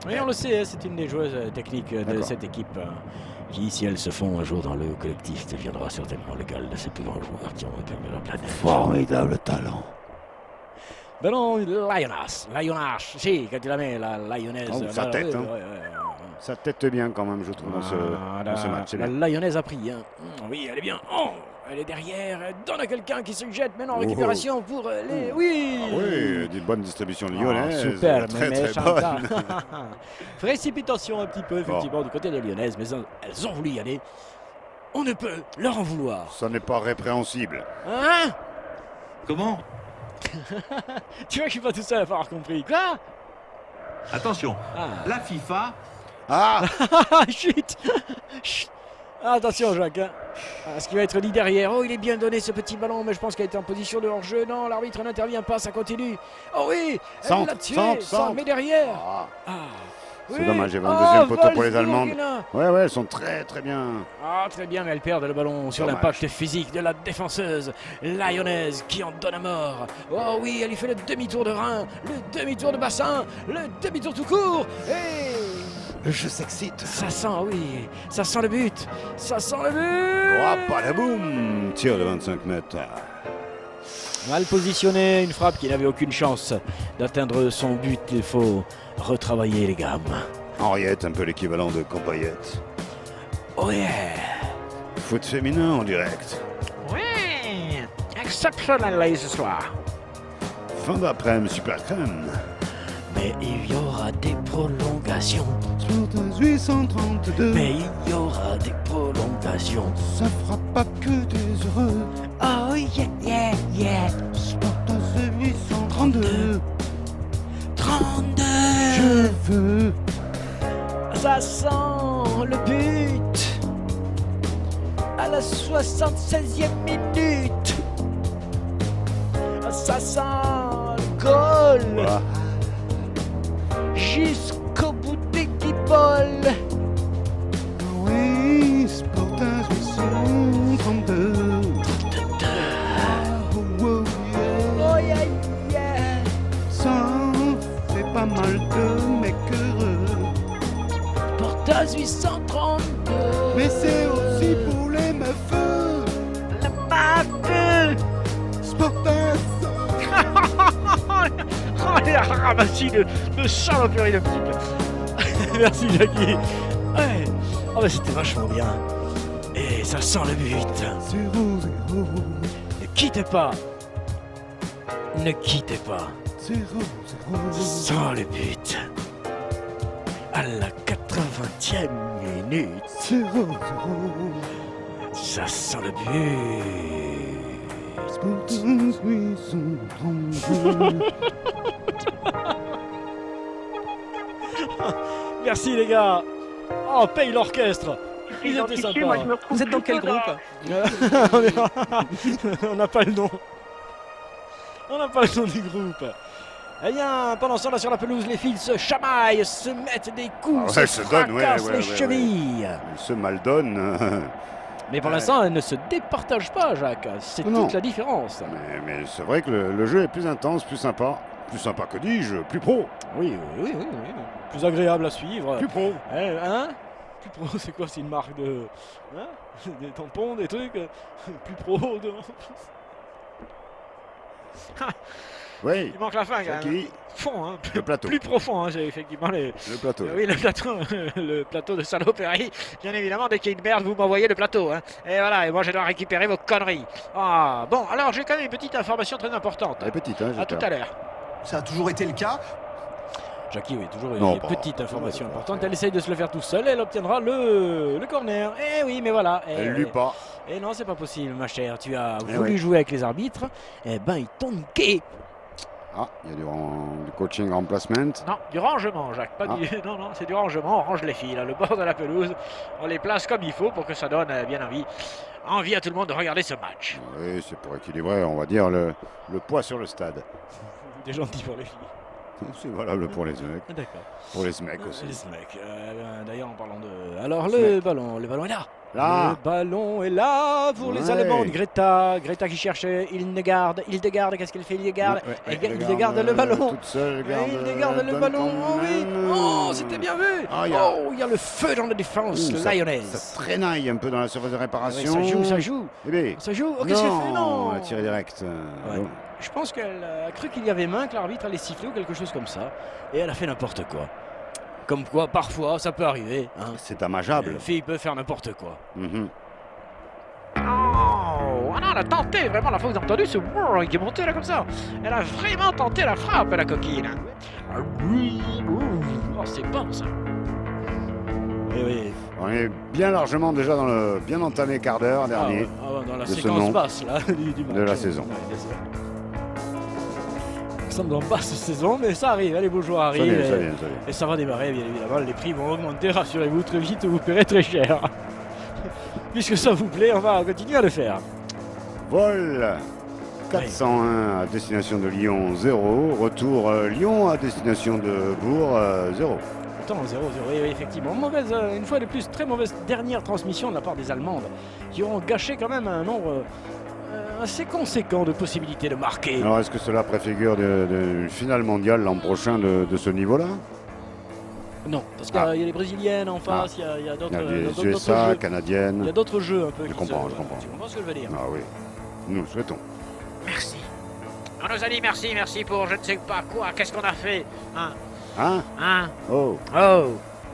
Oui, on le sait, c'est une des joueuses techniques de cette équipe qui, si elles se font un jour dans le collectif, deviendra certainement l'égal de ces plus grands joueurs qui ont gagné la planète. Formidable talent. Ballon Lioness, si, quand il la met, la Lyonnaise. Oh, sa tête, ça tête bien quand même, je trouve, dans ce match. La Lyonnaise a pris. Oui, elle est bien. Oh, elle est derrière, elle donne à quelqu'un qui se jette maintenant en récupération pour les... Oui, des bonnes distributions lyonnaises. Super, très bonne. Précipitation un petit peu, effectivement, du côté des Lyonnaises, mais elles ont voulu y aller. On ne peut leur en vouloir. Ça n'est pas répréhensible. Hein? Comment? Tu vois que je suis pas tout seul à avoir compris. Quoi? Attention, la FIFA... Ah. Chut. Attention Jacques, ce qui va être dit derrière. Oh, il est bien donné ce petit ballon, mais je pense qu'elle était en position de hors-jeu. Non, l'arbitre n'intervient pas, ça continue. Oh oui, elle l'a tué, mais derrière. C'est dommage, il y avait un deuxième poteau pour les Allemandes. Ouais, elles sont très bien. Ah, très bien, mais elles perdent le ballon sur l'impact physique de la défenseuse lyonnaise qui en donne à mort. Oh oui, elle y fait le demi-tour de rein, le demi-tour de bassin, le demi-tour tout court. Et... le jeu s'excite. Ça sent, oui, ça sent le but. Ça sent le but. Oh, pas la boum. Tir de 25 mètres. Mal positionné, une frappe qui n'avait aucune chance d'atteindre son but. Il faut retravailler les gammes. Henriette, un peu l'équivalent de Compayette. Oh yeah. Foot féminin en direct. Oui, exceptionnel ce soir. Fin d'après-midi, super crème. Mais il y aura des prolongations. Sportaz 832. Mais il y aura des prolongations. Ça fera pas que des heureux. Oh yeah. Sportaz 832. 32. Je veux. Ça sent le but. À la 76e minute. Ça sent le goal. Voilà. Jusqu'au bout des guibolles. Oui, Sportaz 832. Oh yeah. Ça fait pas mal de mecs heureux. Sportaz 832. Mais c'est aussi pour les meufs. La meuf. Sportaz. Oh, les ramassis de saloperie de petite. Merci Jackie. Ouais. Oh, mais c'était vachement bien. Et ça sent le but. 0-0. Ne quittez pas. Ne quittez pas. 0-0. Sent le but. À la 80e minute. 0-0. Ça sent le but. Sportaz 832. Merci les gars. Oh, paye l'orchestre. Ils étaient sympas. Moi, je me retrouve Vous êtes dans quel plutôt groupe? On n'a pas le nom. On n'a pas le nom du groupe. Eh bien, pendant ce temps-là sur la pelouse, les filles se chamaillent, se mettent des coups, se fracassent les chevilles. Elles se maldonnent. Mais pour l'instant, elles ne se départagent pas, Jacques. C'est toute la différence. Mais c'est vrai que le jeu est plus intense, plus sympa. Plus sympa que dis-je, plus pro. Oui. Plus agréable à suivre. Plus pro. Hein? Plus pro, c'est quoi? C'est une marque de... Hein? Des tampons, des trucs. Plus pro de... Oui. Il manque la fin quand même. Fond, hein. Le plateau. Plus profond, hein, c'est effectivement les... Le plateau. Oui, le plateau de saloperie. Bien évidemment, dès qu'il y a une merde, vous m'envoyez le plateau. Hein. Et voilà, et moi je dois récupérer vos conneries. Ah, bon, alors j'ai quand même une petite information très importante. Elle est petite, hein, à tout à l'heure. Ça a toujours été le cas. Jackie, oui, toujours une petite information importante. Elle essaye de se le faire tout seul. Elle obtiendra le corner. Eh oui, mais voilà. Elle l'eut pas. Et non, c'est pas possible, ma chère. Tu as voulu jouer avec les arbitres. Eh ben, ils t'ont niqué. Ah, il y a du coaching remplacement. Non, du rangement, Jacques. Pas du... Non, non, c'est du rangement. On range les filles, là, le bord de la pelouse. On les place comme il faut pour que ça donne bien envie à tout le monde de regarder ce match. Oui, c'est pour équilibrer, on va dire, le poids sur le stade. Des gentils pour les filles. C'est valable pour les mecs. D'accord. Pour les mecs aussi. Les mecs. D'ailleurs, en parlant de... Alors, le ballon est là. Là. Le ballon est là pour les Allemandes. Greta qui cherche Hildegarde. Qu'est-ce qu'elle fait, Hildegarde? Hildegarde le ballon. Toute seule, Hildegarde le ballon. Oh oui. Oh, c'était bien vu. Il y a le feu dans la défense lyonnaise. Ça traînaille un peu dans la surface de réparation. Oui, ça joue. Eh bien, ça joue. Oh, qu'est-ce qu'elle fait? Non. Elle a tiré direct. Ouais. Je pense qu'elle a cru qu'il y avait main, que l'arbitre allait siffler ou quelque chose comme ça. Et elle a fait n'importe quoi. Comme quoi, parfois, ça peut arriver. Hein. C'est dommageable. Une fille peut faire n'importe quoi. Oh, elle a tenté vraiment, la fois que vous avez entendu ce whirr qui est monté là comme ça. Elle a vraiment tenté la frappe, la coquine. Oh, c'est bon ça. Oui. On est bien largement déjà dans le bien entamé quart d'heure dernier. Dans la séquence basse là, du match. De la saison. Nous sommes en basse saison, mais ça arrive, les beaux joueurs arrivent. Ça vient. Et ça va démarrer, bien évidemment. Les prix vont augmenter, rassurez-vous, très vite, vous paierez très cher. Puisque ça vous plaît, on va continuer à le faire. Vol 401 à destination de Lyon, 0. Retour Lyon à destination de Bourg, 0. 0-0, oui, effectivement. Une fois de plus, très mauvaise dernière transmission de la part des Allemandes, qui auront gâché quand même un nombre assez conséquent de possibilités de marquer. Alors, est-ce que cela préfigure une finale mondiale l'an prochain de ce niveau-là? Non, parce qu'il y a les Brésiliennes en face, il y a d'autres USA, jeux. Canadiennes. Il y a d'autres jeux un peu. Je comprends. Tu comprends ce que je veux dire? Ah oui, nous le souhaitons. Merci. On nous a dit merci pour je ne sais pas quoi. Qu'est-ce qu'on a fait? Oh.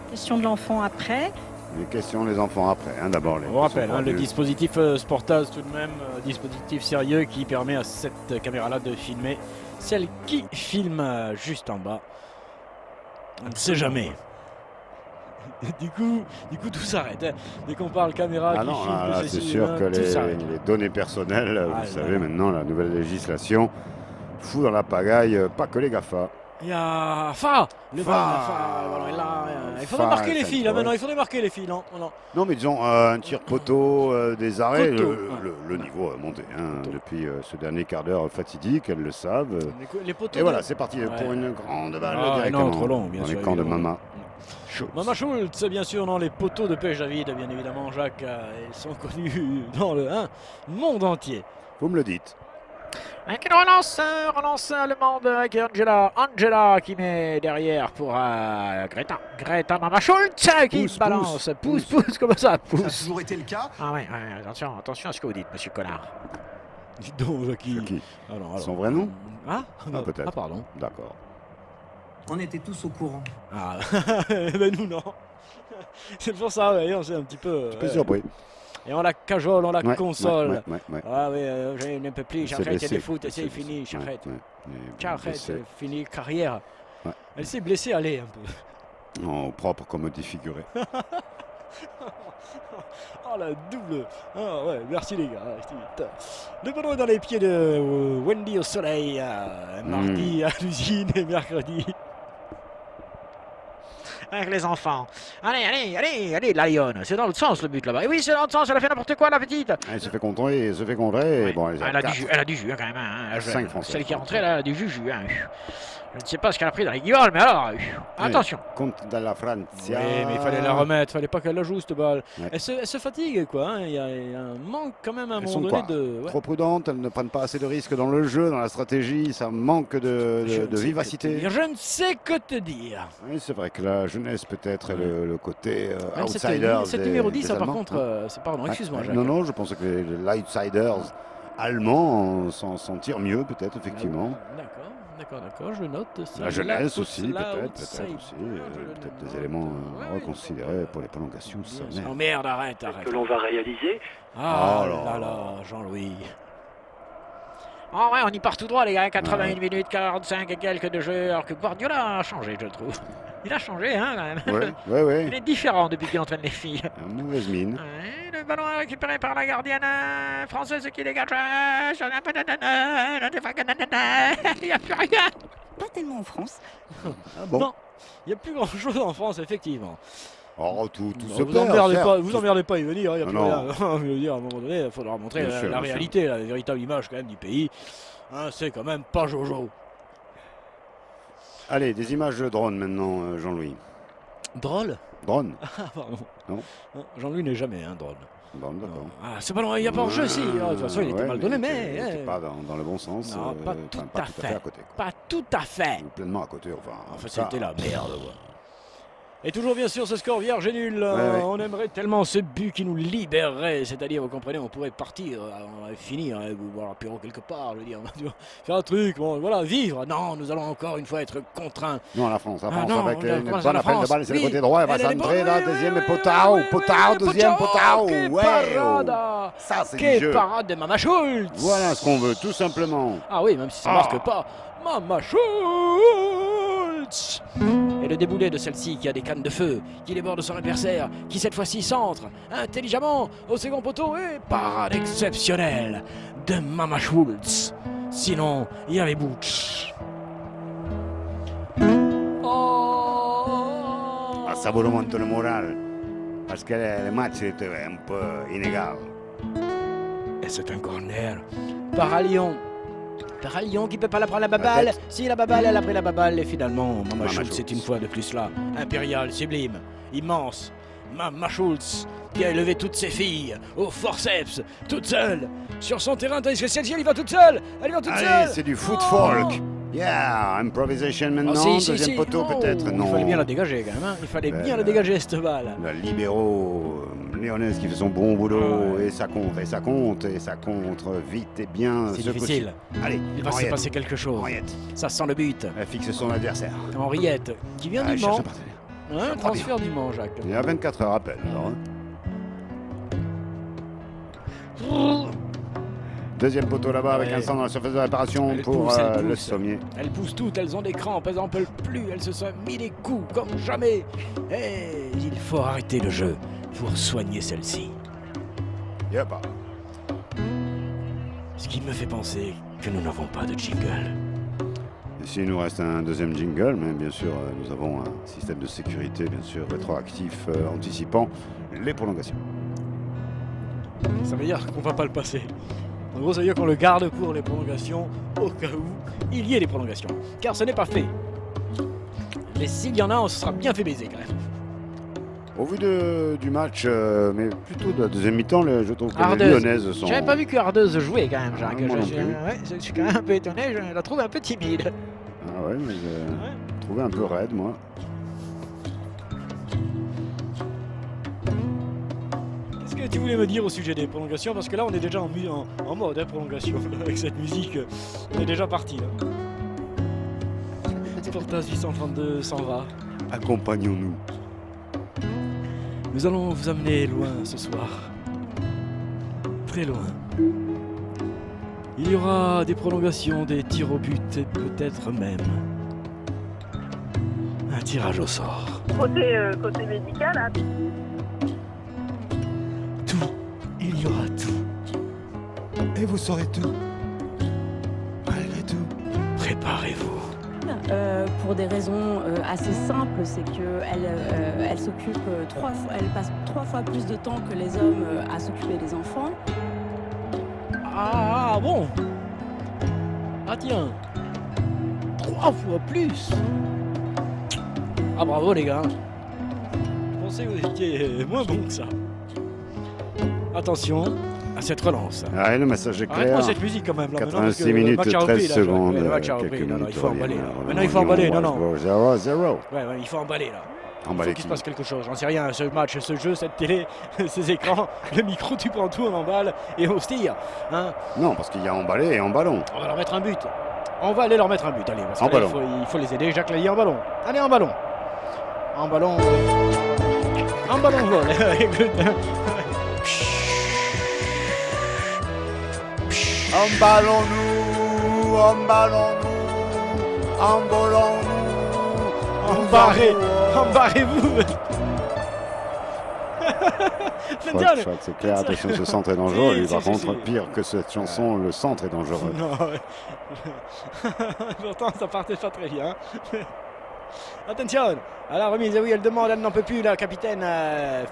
Question de l'enfant après. Les questions des enfants après, d'abord. On rappelle, le dispositif Sportaz tout de même, dispositif sérieux qui permet à cette caméra-là de filmer celle qui filme juste en bas. On ne sait jamais. Du coup, tout s'arrête. Dès qu'on parle caméra qui filme, c'est sûr que les données personnelles, vous savez maintenant, la nouvelle législation fout dans la pagaille, pas que les GAFA. Il y a Fa, il faudrait marquer les filles là maintenant, il faudrait marquer les filles, non? Non mais disons un tir poteau, des arrêts, le niveau a monté depuis ce dernier quart d'heure fatidique, elles le savent. Les poteaux et voilà, c'est parti pour une grande balle directement trop long, bien dans sûr, les camps de Mama. Mama Schultz, bien sûr, dans les poteaux de pêche David, bien évidemment, Jacques, ils sont connus dans le monde entier. Vous me le dites. Avec une relance allemande avec Angela qui met derrière pour Greta Mama Schultz qui balance, pousse, comme ça, pousse. Ça a toujours été le cas. Ah ouais, attention à ce que vous dites, monsieur Connard. Dites donc, Jackie. Son vrai nom? Peut-être. Pardon. D'accord. On était tous au courant. Mais nous non. C'est pour ça, on s'est un petit peu surpris. Et on la cajole, on la console. Ouais. Ah oui, je ne peux plus, j'arrête, il y a des foot, c'est fini, j'arrête. C'est fini, carrière. Ouais. Elle s'est blessée, allez, un peu. Oh, propre comme défiguré. Oh, la double. Ah ouais, merci les gars. Le ballon est dans les pieds de Wendy au soleil, mardi à l'usine et mercredi. Avec les enfants. Allez, la Lionne. C'est dans l'autre sens le but là-bas. Et oui, c'est dans l'autre sens, elle a fait n'importe quoi la petite. Elle se fait contrer, Ouais. Bon, elle a du jus quand même. 5 Français. Celle qui est rentrée, elle a du jus. Je ne sais pas ce qu'elle a pris dans les guioles, mais alors, attention. Contre de la Francia. Oui, mais il fallait la remettre, il fallait pas qu'elle la joue cette balle. Ouais. Elle se fatigue, quoi. Il y a un manque quand même à un moment donné de. Trop prudentes, elles ne prennent pas assez de risques dans le jeu, dans la stratégie, ça manque de vivacité. Je ne sais que te dire. Oui, c'est vrai que la jeunesse peut-être le côté outsider. C'est numéro 10, ça par contre. Pardon, excuse-moi. Non, je pense que les outsiders allemands s'en tirent mieux, peut-être, effectivement. D'accord, je note ça. La jeunesse aussi, peut-être des éléments reconsidérés pour les prolongations. Oh merde, arrête. Que l'on va réaliser. Ah là, Jean-Louis. Oh ouais, on y part tout droit, les gars. 81 minutes, 45 et quelques de jeu. Alors que Guardiola a changé, je trouve. Il a changé, hein, quand même. Ouais. Il est différent depuis qu'il entraîne les filles. Une mauvaise mine. Ouais, le ballon est récupéré par la gardienne française qui dégage. Il n'y a plus rien. Pas tellement en France. Ah bon. Non, il n'y a plus grand chose en France, effectivement. Oh, tout se vous perd. Vous emmerdez pas à y venir, il n'y a plus Non. rien. Je veux dire, à un moment donné, il faudra montrer Bien sûr, la bien sûr. réalité, la véritable image quand même du pays. Hein, c'est quand même pas Jojo. Allez, des images de drone maintenant, Jean-Louis. Drôle. Drone. Ah, pardon. Non. Jean-Louis n'est jamais un drôle. Bon, d'accord. Ah, c'est pas loin, il n'y a pas en jeu, si. De toute façon, il était mal donné, mais. Il n'était pas dans le bon sens. Non, pas tout à fait. À côté. Quoi. Pas tout à fait. Ou pleinement à côté, enfin. En fait, ça. c'était la merde, quoi. Et toujours bien sûr ce score vierge et nul. Ouais. On aimerait tellement ce but qui nous libérerait. C'est-à-dire, vous comprenez, on pourrait partir, finir, ou boire l'apéro quelque part, je veux dire, faire un truc, bon, voilà, vivre. Non, nous allons encore une fois être contraints. Non, la France non, avec la une France, bonne la appel de France. balle, c'est le Oui, côté droit, elle va elle est centrer bonne, là, oui, deuxième oui, et Potao, deuxième Potao, quelle ouais. parade. Ça, c'est du Quelle jeu. parade de Mama Schultz. Voilà ce qu'on veut, tout simplement. Ah oui, même si ça marque pas. Mama Schultz. Et le déboulé de celle-ci qui a des cannes de feu, qui déborde son adversaire, qui cette fois-ci centre intelligemment au second poteau et parade exceptionnelle de Mama Schultz. Sinon, il y avait Butch. Oh. Ah, ça vous remonte le moral, parce que le match était un peu inégal. Et c'est un corner par Lyon. Par Lyon qui peut pas la prendre la baballe. Si la baballe, elle a pris la baballe. Et finalement, Mama Schultz, c'est une fois de plus là. Impérial, sublime, immense. Mama Schultz qui a élevé toutes ses filles au forceps, toute seule, sur son terrain. Tandis que celle-ci, elle y va toute seule. Elle y va toute Allez, seule. c'est du foot folk. Yeah, improvisation maintenant, deuxième poteau peut-être. Non. Il fallait bien la dégager quand même. Hein. Il fallait bien la dégager cette balle. La libéraux lyonnaise qui fait son bon boulot et ça compte, et ça compte, et ça compte vite et bien. C'est difficile. Allez, il va se passer quelque chose. Henriette. Ça sent le but. Elle fixe son adversaire. Henriette, qui vient du Mans. Un transfert du Mans, Jacques. Il y a 24 heures à peine. Alors, Deuxième poteau là-bas avec un centre dans la surface de réparation pour le sommier. Elles poussent toutes, elles ont des crampes, elles n'en peuvent plus, elles se sont mis des coups comme jamais. Et il faut arrêter le jeu pour soigner celle-ci. Yep. Ce qui me fait penser que nous n'avons pas de jingle. Ici, il nous reste un deuxième jingle, mais bien sûr, nous avons un système de sécurité, bien sûr, rétroactif, anticipant les prolongations. Ça veut dire qu'on ne va pas le passer. En gros, ça veut dire qu'on le garde pour les prolongations, au cas où il y ait des prolongations. Car ce n'est pas fait. Mais s'il y en a, on se sera bien fait baiser quand même. Au vu du match, mais plutôt de la deuxième mi-temps, je trouve que Ardeuse. les Lyonnaises sont... J'avais pas vu que Ardeuse jouait quand même, Jacques. moi non Je suis quand même un peu étonné, je la trouve un peu timide. Ah ouais, mais j'ai trouvé un peu raide, moi. Qu'est-ce que tu voulais me dire au sujet des prolongations? Parce que là, on est déjà en mode prolongation. Avec cette musique, on est déjà parti. Sportas 832 s'en va. Accompagnons-nous. Nous allons vous amener loin ce soir. Très loin. Il y aura des prolongations, des tirs au but et peut-être même un tirage au sort. Côté médical, hein. Tout. Il y aura tout. Et vous saurez tout. Malgré tout. Préparez-vous. Pour des raisons assez simples, c'est qu'elle s'occupe elle passe 3 fois plus de temps que les hommes à s'occuper des enfants. Ah bon. Ah tiens. 3 fois plus. Ah bravo les gars. Je pensais que vous étiez moins bon que ça. Attention à cette relance. Ah, le message est clair. Arrête-moi cette musique quand même là. 86 minutes 13 secondes. Le match a repris. Non, Il faut emballer là. Maintenant il faut emballer. Non. 0-0. Ouais, il faut emballer là. Il faut qu'il se passe quelque chose. J'en sais rien. Ce match, ce jeu, cette télé, ces écrans, le micro, tu prends tout, on emballe et on se tire. Hein, non, parce qu'il y a emballé et en ballon. on va leur mettre un but. On va aller leur mettre un but. Allez, parce que En là, ballon. il faut les aider. Jacques l'a dit en ballon. Allez, en ballon. En ballon. En ballon vol. Emballons-nous. Emballons-nous, emballons-nous, envolons-nous. Embarrez-vous. Choc, c'est clair, attention, ce centre est dangereux. Lui, par contre, pire que cette chanson, le centre est dangereux. Non, ouais. Pourtant, ça partait pas très bien. Attention, à la remise, oui, elle demande, elle n'en peut plus, la capitaine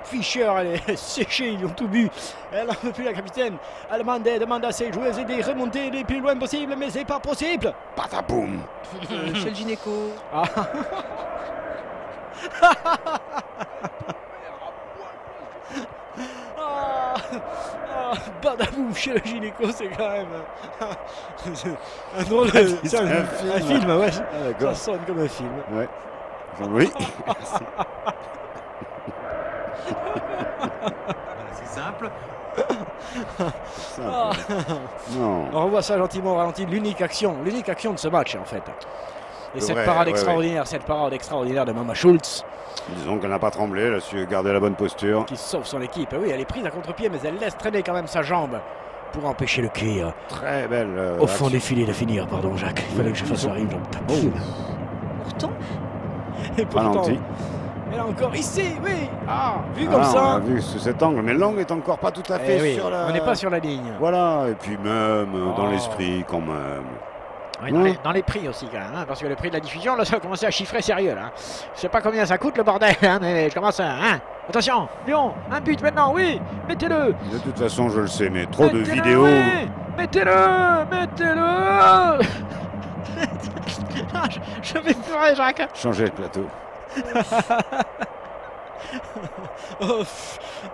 Fischer, elle est séchée, ils ont tout bu. Elle n'en peut plus, la capitaine. Elle demande à ses joueuses de remonter le plus loin possible, mais c'est pas possible. Patapoum. Chez le gynéco. Ah. Badaboum chez le gynéco, c'est quand même un drôle de... C'est un film, ouais. Ça sonne comme un film. Ouais. Jean-Louis. C'est simple. Non. On revoit ça gentiment au ralenti, l'unique action de ce match en fait. Et cette vrai, parade extraordinaire, cette parade extraordinaire de Mama Schultz. Disons qu'elle n'a pas tremblé, elle a su garder la bonne posture. Qui sauve son équipe. Oui, elle est prise à contre-pied, mais elle laisse traîner quand même sa jambe pour empêcher le cuir. Très belle. Au fond des filets de finir, pardon Jacques. Il fallait que je fasse la rime. Pourtant. Et pourtant. Ralenti. Elle est encore ici, oui. Ah, vu comme ça. On a vu sous cet angle, mais l'angle est encore pas tout à fait sur la. On n'est pas sur la ligne. Voilà, et puis même dans l'esprit quand même. Oui, dans les prix aussi quand même, hein, parce que le prix de la diffusion, là, ça a commencé à chiffrer sérieux. Là. Je sais pas combien ça coûte le bordel, hein, mais je commence à... Hein. Attention, Lyon, un but maintenant, oui, mettez-le. De toute façon, je le sais, mais trop de vidéos... Oui, mettez-le. Je vais pleurer, Jacques. Changez le plateau. Oh,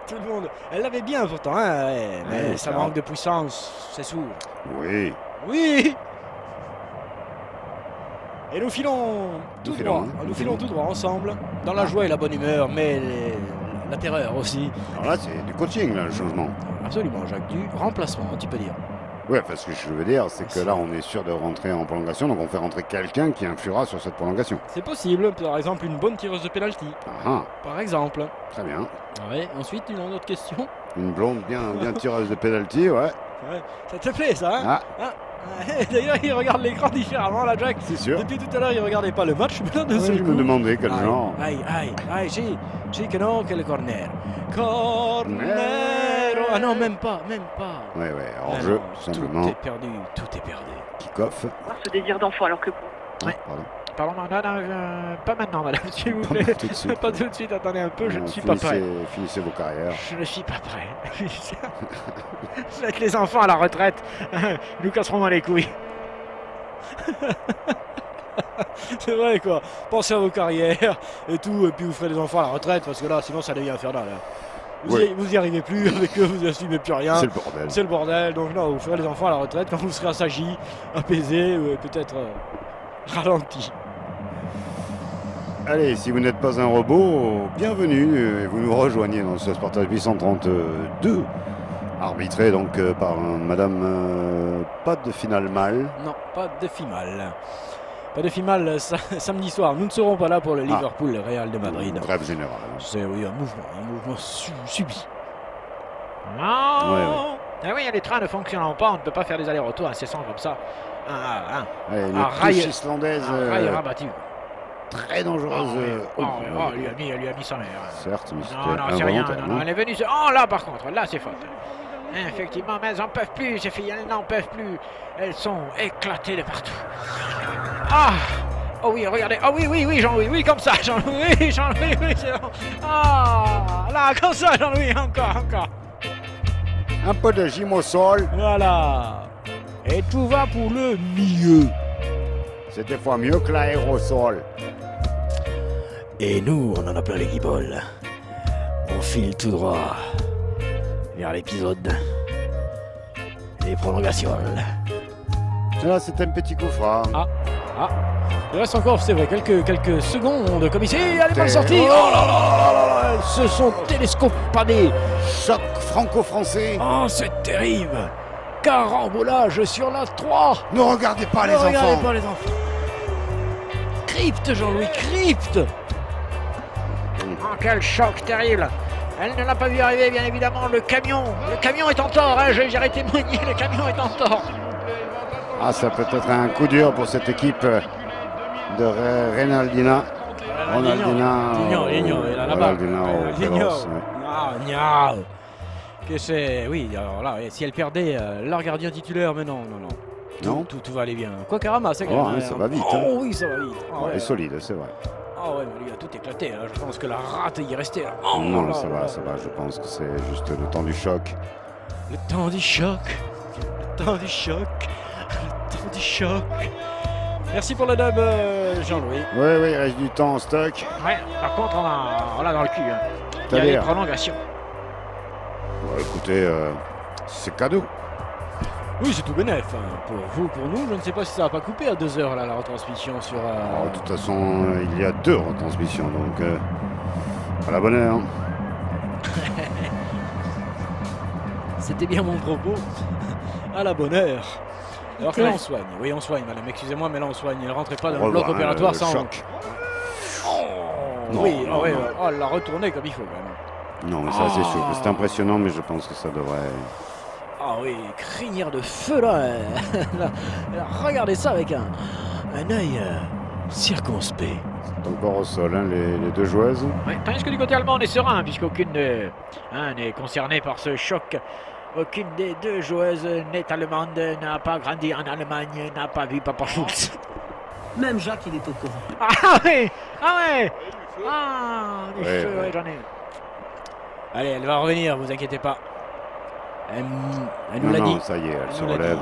tout le monde... Elle l'avait bien pourtant, hein, ouais, mais ça manque de puissance, c'est sourd. Oui. Oui. Et nous filons tout droit, nous filons tout droit ensemble, dans la joie et la bonne humeur, mais la terreur aussi. Alors là, c'est du coaching, là, le changement. Absolument, Jacques, du remplacement, tu peux dire. Oui, parce que je veux dire, c'est que là, on est sûr de rentrer en prolongation, donc on fait rentrer quelqu'un qui influera sur cette prolongation. C'est possible, par exemple une bonne tireuse de pénalty. Par exemple. Très bien. Ouais, ensuite, une autre question. Une blonde bien tireuse de pénalty, ouais. Ouais. Ça te plaît, ça, hein D'ailleurs, il regarde l'écran différemment, là, Jack. C'est sûr. Depuis tout à l'heure, il regardait pas le match, mais là, de je me demandais quel genre. Aïe, j'ai que non, quel corner. Corner. Ah non, même pas. Ouais, hors jeu, simplement. Tout est perdu. Kick-off. Ce désir d'enfant alors que... Ouais. Pardon, pas maintenant, madame, s'il vous plaît. Pas tout de suite, attendez un peu, je ne suis pas prêt. Finissez vos carrières. Je ne suis pas prêt. Faites les enfants à la retraite. Nous casserons dans les couilles. C'est vrai, quoi. Pensez à vos carrières et tout, et puis vous ferez les enfants à la retraite, parce que là, sinon, ça devient infernal. Vous y arrivez plus avec eux, vous n'assumez plus rien. C'est le bordel. Donc non, vous ferez les enfants à la retraite quand vous serez assagi, apaisé, ou peut-être ralenti. Allez, si vous n'êtes pas un robot, bienvenue, et vous nous rejoignez dans ce Sportage 832, arbitré donc par madame pas de finale mal. Non, pas de finale. Pas de finale samedi soir. Nous ne serons pas là pour le Liverpool, le Real de Madrid. Trêve générale. C'est un mouvement subi. Non. Ah oui, les trains ne fonctionnant pas, on ne peut pas faire des allers-retours incessants comme ça. Une touche islandaise rail rabattu. Très dangereuse. Lui a mis sa mère. Certes, mais non, c'est rien. Non, elle est venue. Oh là, par contre, là, c'est faute. Effectivement, mais elles n'en peuvent plus, ces filles, elles n'en peuvent plus. Elles sont éclatées de partout. Oh oui, regardez. Oh oui, Jean-Louis, oui, comme ça, Jean-Louis, oui, c'est bon. Là, comme ça, Jean-Louis, encore. Un peu de gym au sol. Voilà. Et tout va pour le mieux. C'est des fois mieux que l'aérosol. Et nous, on en a plein les guibolles. On file tout droit vers l'épisode des prolongations. Là, c'est un petit coup franc. Il reste encore, c'est vrai, quelques secondes comme ici. Allez, bonne sortie. Oh là, elles se sont télescopadées. Choc franco-français. Oh, c'est terrible. Carambolage sur la 3. Ne regardez pas les enfants. Crypte, Jean-Louis, crypte. Oh, quel choc terrible. Elle ne l'a pas vu arriver, bien évidemment. Le camion est en tort, hein, j'ai témoigné, le camion est en tort. Ah, ça peut être un coup dur pour cette équipe de Ronaldinho. Ligno, il est là-bas. Ronaldinho. Que c'est. Oui, alors là, si elle perdait leur gardien titulaire, mais non. Non. Tout va aller bien. Quoi Karama, c'est quand même. Ça va vite. Oh oui, ça va vite. Il est solide, c'est vrai. Ah ouais, mais lui a tout éclaté. Là. Je pense que la rate y est restée. Là. Non, ça va. Je pense que c'est juste le temps du choc. Le temps du choc. Merci pour le dub, Jean-Louis. Oui, il reste du temps en stock. Ouais, par contre, on l'a dans le cul. Hein. Il y a des prolongations. Bon, écoutez, c'est cadeau. Oui, c'est tout bénef. Pour vous, pour nous, je ne sais pas si ça va pas couper à 2 heures là, la retransmission sur. De toute façon, il y a 2 retransmissions, donc à la bonne heure. C'était bien mon propos. À la bonne heure. Alors que là, on soigne. Oui, on soigne, madame. Excusez-moi, mais là, on soigne. Elle ne rentrait pas dans le bloc opératoire sans. Choc. Oui, elle l'a retourné comme il faut, quand même. Non, mais ça, c'est sûr. C'est impressionnant, mais je pense que ça devrait. Ah oui, crinière de feu là. Regardez ça avec un œil circonspect. C'est encore au sol, hein, les 2 joueuses. Oui, tandis que du côté allemand, on est serein, puisqu'aucune n'est concernée par ce choc. Aucune des 2 joueuses n'est allemande, n'a pas grandi en Allemagne, n'a pas vu Papa Schulz. Même Jacques, il est au courant. Ah ouais. Des feux, ouais, j'en ai. Allez, elle va revenir, vous inquiétez pas. Elle nous l'a dit. Ça y est, elle se relève.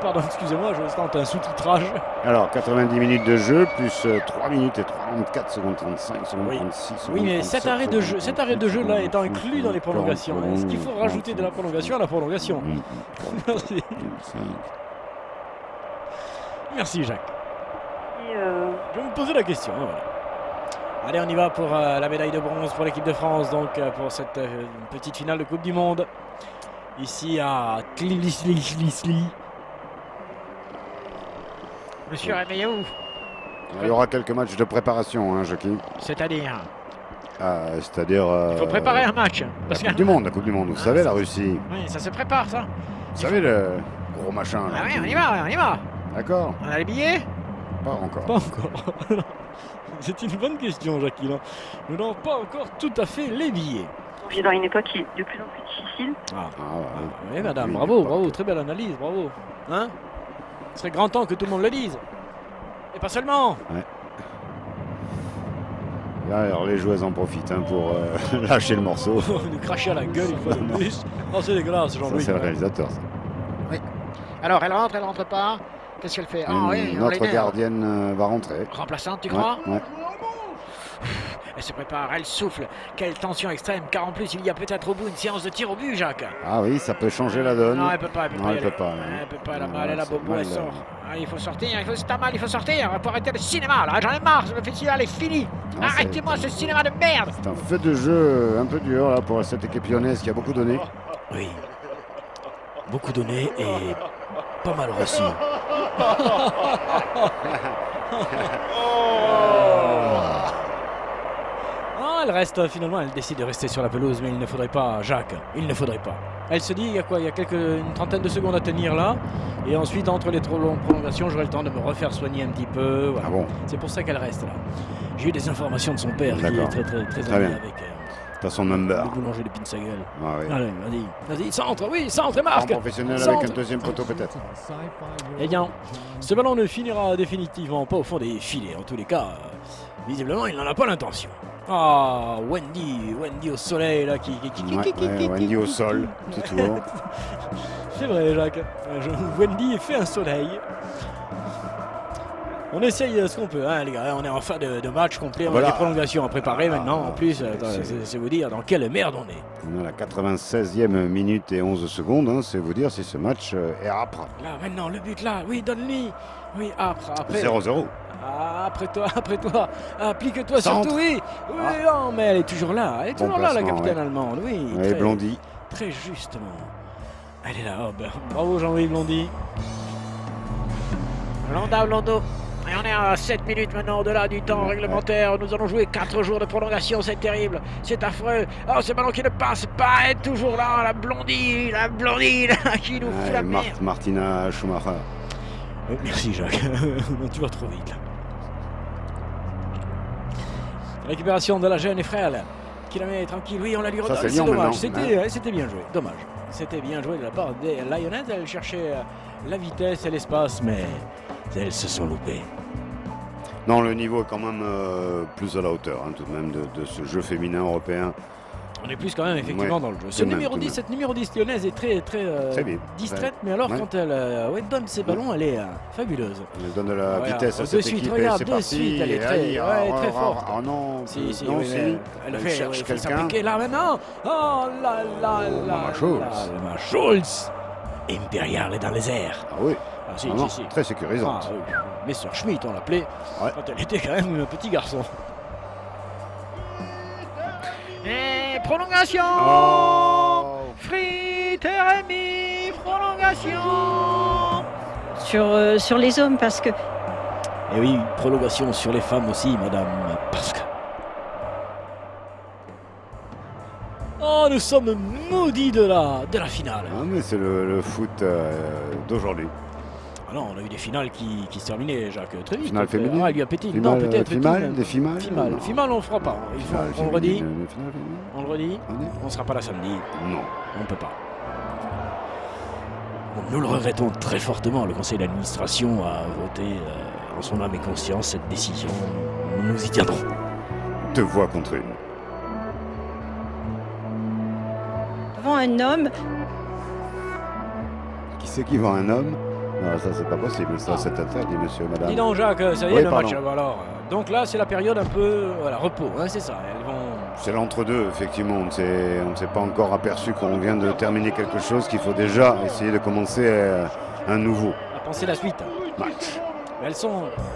Pardon, excusez-moi, je tente un sous-titrage. Alors, 90 minutes de jeu, plus 3 minutes et 34 secondes 35, secondes 36 secondes. Oui, mais 37, cet arrêt de jeu là est inclus dans les prolongations. Est-ce qu'il faut rajouter de la prolongation à la prolongation? Merci. Merci, Jacques. Je vais me poser la question. Voilà. Allez, on y va pour la médaille de bronze pour l'équipe de France, donc pour cette petite finale de Coupe du Monde. Ici à Tbilissi. Monsieur, réveillez-vous. Il y aura quelques matchs de préparation, hein, Jackie. C'est-à-dire il faut préparer un match. La Coupe du Monde, vous savez, la Russie. Oui, ça se prépare, ça. Vous savez, le gros machin. Là, oui, on y va. D'accord. On a les billets? Pas encore. Pas encore. C'est une bonne question, Jackie. Nous n'avons pas encore tout à fait les billets. On vit dans une époque qui est de plus en plus difficile. Oui, madame, bravo, très belle analyse, bravo. Hein? Ce serait grand temps que tout le monde le dise. Et pas seulement. Ouais. Là, alors les joueuses en profitent pour lâcher le morceau. Nous cracher à la gueule une fois de plus. Oh, c'est dégueulasse, Jean-Louis. Ça, c'est le réalisateur, ça. Oui. Alors, elle rentre pas. Qu'est-ce qu'elle fait? Notre gardienne va rentrer. Remplaçante, tu crois? Ouais. Elle se prépare, elle souffle. Quelle tension extrême, car en plus, il y a peut-être au bout une séance de tir au but, Jacques. Ah oui, ça peut changer la donne. Non, elle peut pas. Elle peut pas. Elle a mal, elle a bobo, elle sort. Il faut sortir, il faut sortir. Faut arrêter le cinéma, là. J'en ai marre, le festival est fini. Arrêtez-moi ce cinéma de merde. C'est un feu de jeu un peu dur là, pour cette équipe lyonnaise qui a beaucoup donné. Oui. Beaucoup donné et pas mal reçu. Elle reste finalement, elle décide de rester sur la pelouse, mais il ne faudrait pas, Jacques, il ne faudrait pas. Elle se dit, il y a une trentaine de secondes à tenir là, et ensuite entre les trop longues prolongations, j'aurai le temps de me refaire soigner un petit peu. Voilà. Ah bon? C'est pour ça qu'elle reste là. J'ai eu des informations de son père qui est très ami avec t'as son number. le boulanger de Pinsaguel. Ah oui. Allez, vas-y, centre et marque. Un professionnel avec un deuxième poteau peut-être. Eh bien, ce ballon ne finira définitivement pas au fond des filets. En tous les cas, visiblement, il n'en a pas l'intention. Ah, Wendy au soleil là Wendy au sol, tout tour. C'est vrai, Jacques. Wendy fait un soleil. On essaye ce qu'on peut, hein, les gars. On est en fin de match complet. On a des prolongations à préparer maintenant. En plus, c'est vous dire dans quelle merde on est. On est à la 96e minute et 11 secondes. Hein, c'est vous dire si ce match est âpre. Là, maintenant, le but là. Oui, donne-lui. Oui, âpre. Après. 0-0. Après toi. Applique-toi surtout, oui. Non, mais elle est toujours là. Elle est toujours là, la capitaine allemande. Oui, très, Blondie. Très justement. Elle est là. Oh, ben, bravo Jean-Louis Blondie. Londo. Et on est à 7 minutes maintenant de là du temps réglementaire. Nous allons jouer 4 jours de prolongation, c'est terrible, c'est affreux. Oh, ce ballon qui ne passe pas, elle est toujours là, la blondine qui nous fout la merde. Martina Schumacher. Merci Jacques, tu vas trop vite là. Récupération de la jeune et frêle qui la met tranquille. Oui, on l'a lui redonné. C'est dommage. C'était bien joué. Dommage. C'était bien joué de la part des Lioness. Elle cherchait la vitesse et l'espace, mais elles se sont loupées. Non, le niveau est quand même plus à la hauteur, hein, tout de même, de ce jeu féminin européen. On est plus quand même effectivement dans le jeu. Cette numéro 10 lyonnaise est très distraite, mais alors quand elle donne ses ballons, elle est fabuleuse. Elle donne de la vitesse à cette équipe. Regarde, de suite, elle est très forte. Oh non, elle cherche quelqu'un. Là maintenant. Oh là là là. Schulz. Impérial est dans les airs. Ah oui. Très sécurisante. Messeur Schmidt, on l'appelait quand elle était quand même un petit garçon. Et prolongation. Fritz et Rémi, prolongation. Sur les hommes, parce que... Et oui, prolongation sur les femmes aussi, madame, parce que... Oh, nous sommes maudits de la finale. Ah, mais c'est le foot d'aujourd'hui. Ah non, on a eu des finales qui se terminaient, Jacques, très vite. Finale féminine. Ah, il y a petit. Non, peut-être. Des finales. Finale, on ne fera pas. On le redit. On le redit. On ne sera pas là samedi. Non. On ne peut pas. Bon, nous le regrettons très fortement. Le conseil d'administration a voté en son âme et conscience cette décision. Nous y tiendrons. 2 voix contre 1. Devant un homme. Qui c'est qui vend un homme? Non, ça c'est pas possible, ça c'est interdit, monsieur, madame. Dis donc, Jacques, ça y est, le match. Alors, donc là, c'est la période un peu repos, hein, c'est ça. C'est l'entre-deux, effectivement. On ne s'est pas encore aperçu qu'on vient de terminer quelque chose, qu'il faut déjà essayer de commencer un nouveau. À penser la suite. Match. Mais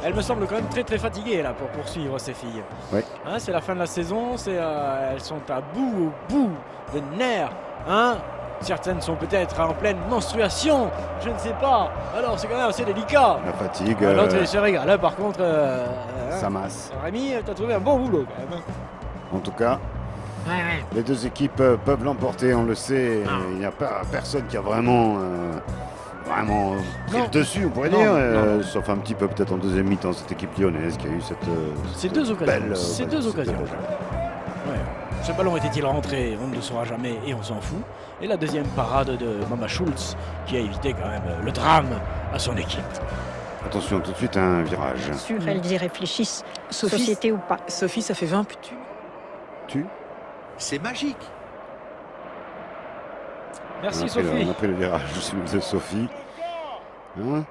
elles me semblent quand même très fatiguées là pour poursuivre ces filles. Oui. Hein, c'est la fin de la saison, elles sont au bout de nerfs. Hein. Certaines sont peut-être en pleine menstruation, je ne sais pas. Alors c'est quand même assez délicat. La fatigue. L'autre elle se régale. Là, par contre, ça masse. Rémi, t'as trouvé un bon boulot quand même. En tout cas, les 2 équipes peuvent l'emporter, on le sait. Il n'y a pas personne qui a vraiment pris le dessus, on pourrait dire. Sauf un petit peu peut-être en deuxième mi-temps, cette équipe lyonnaise qui a eu ces 2 occasions. Ce ballon était-il rentré? On ne le saura jamais et on s'en fout. Et la deuxième parade de Mama Schulz qui a évité quand même le drame à son équipe. Attention, tout de suite un virage. Sûr, elles y réfléchissent, société ou pas. Sophie, ça fait 20 tu. C'est magique. Merci Sophie. On a pris le virage de Sophie. Hein?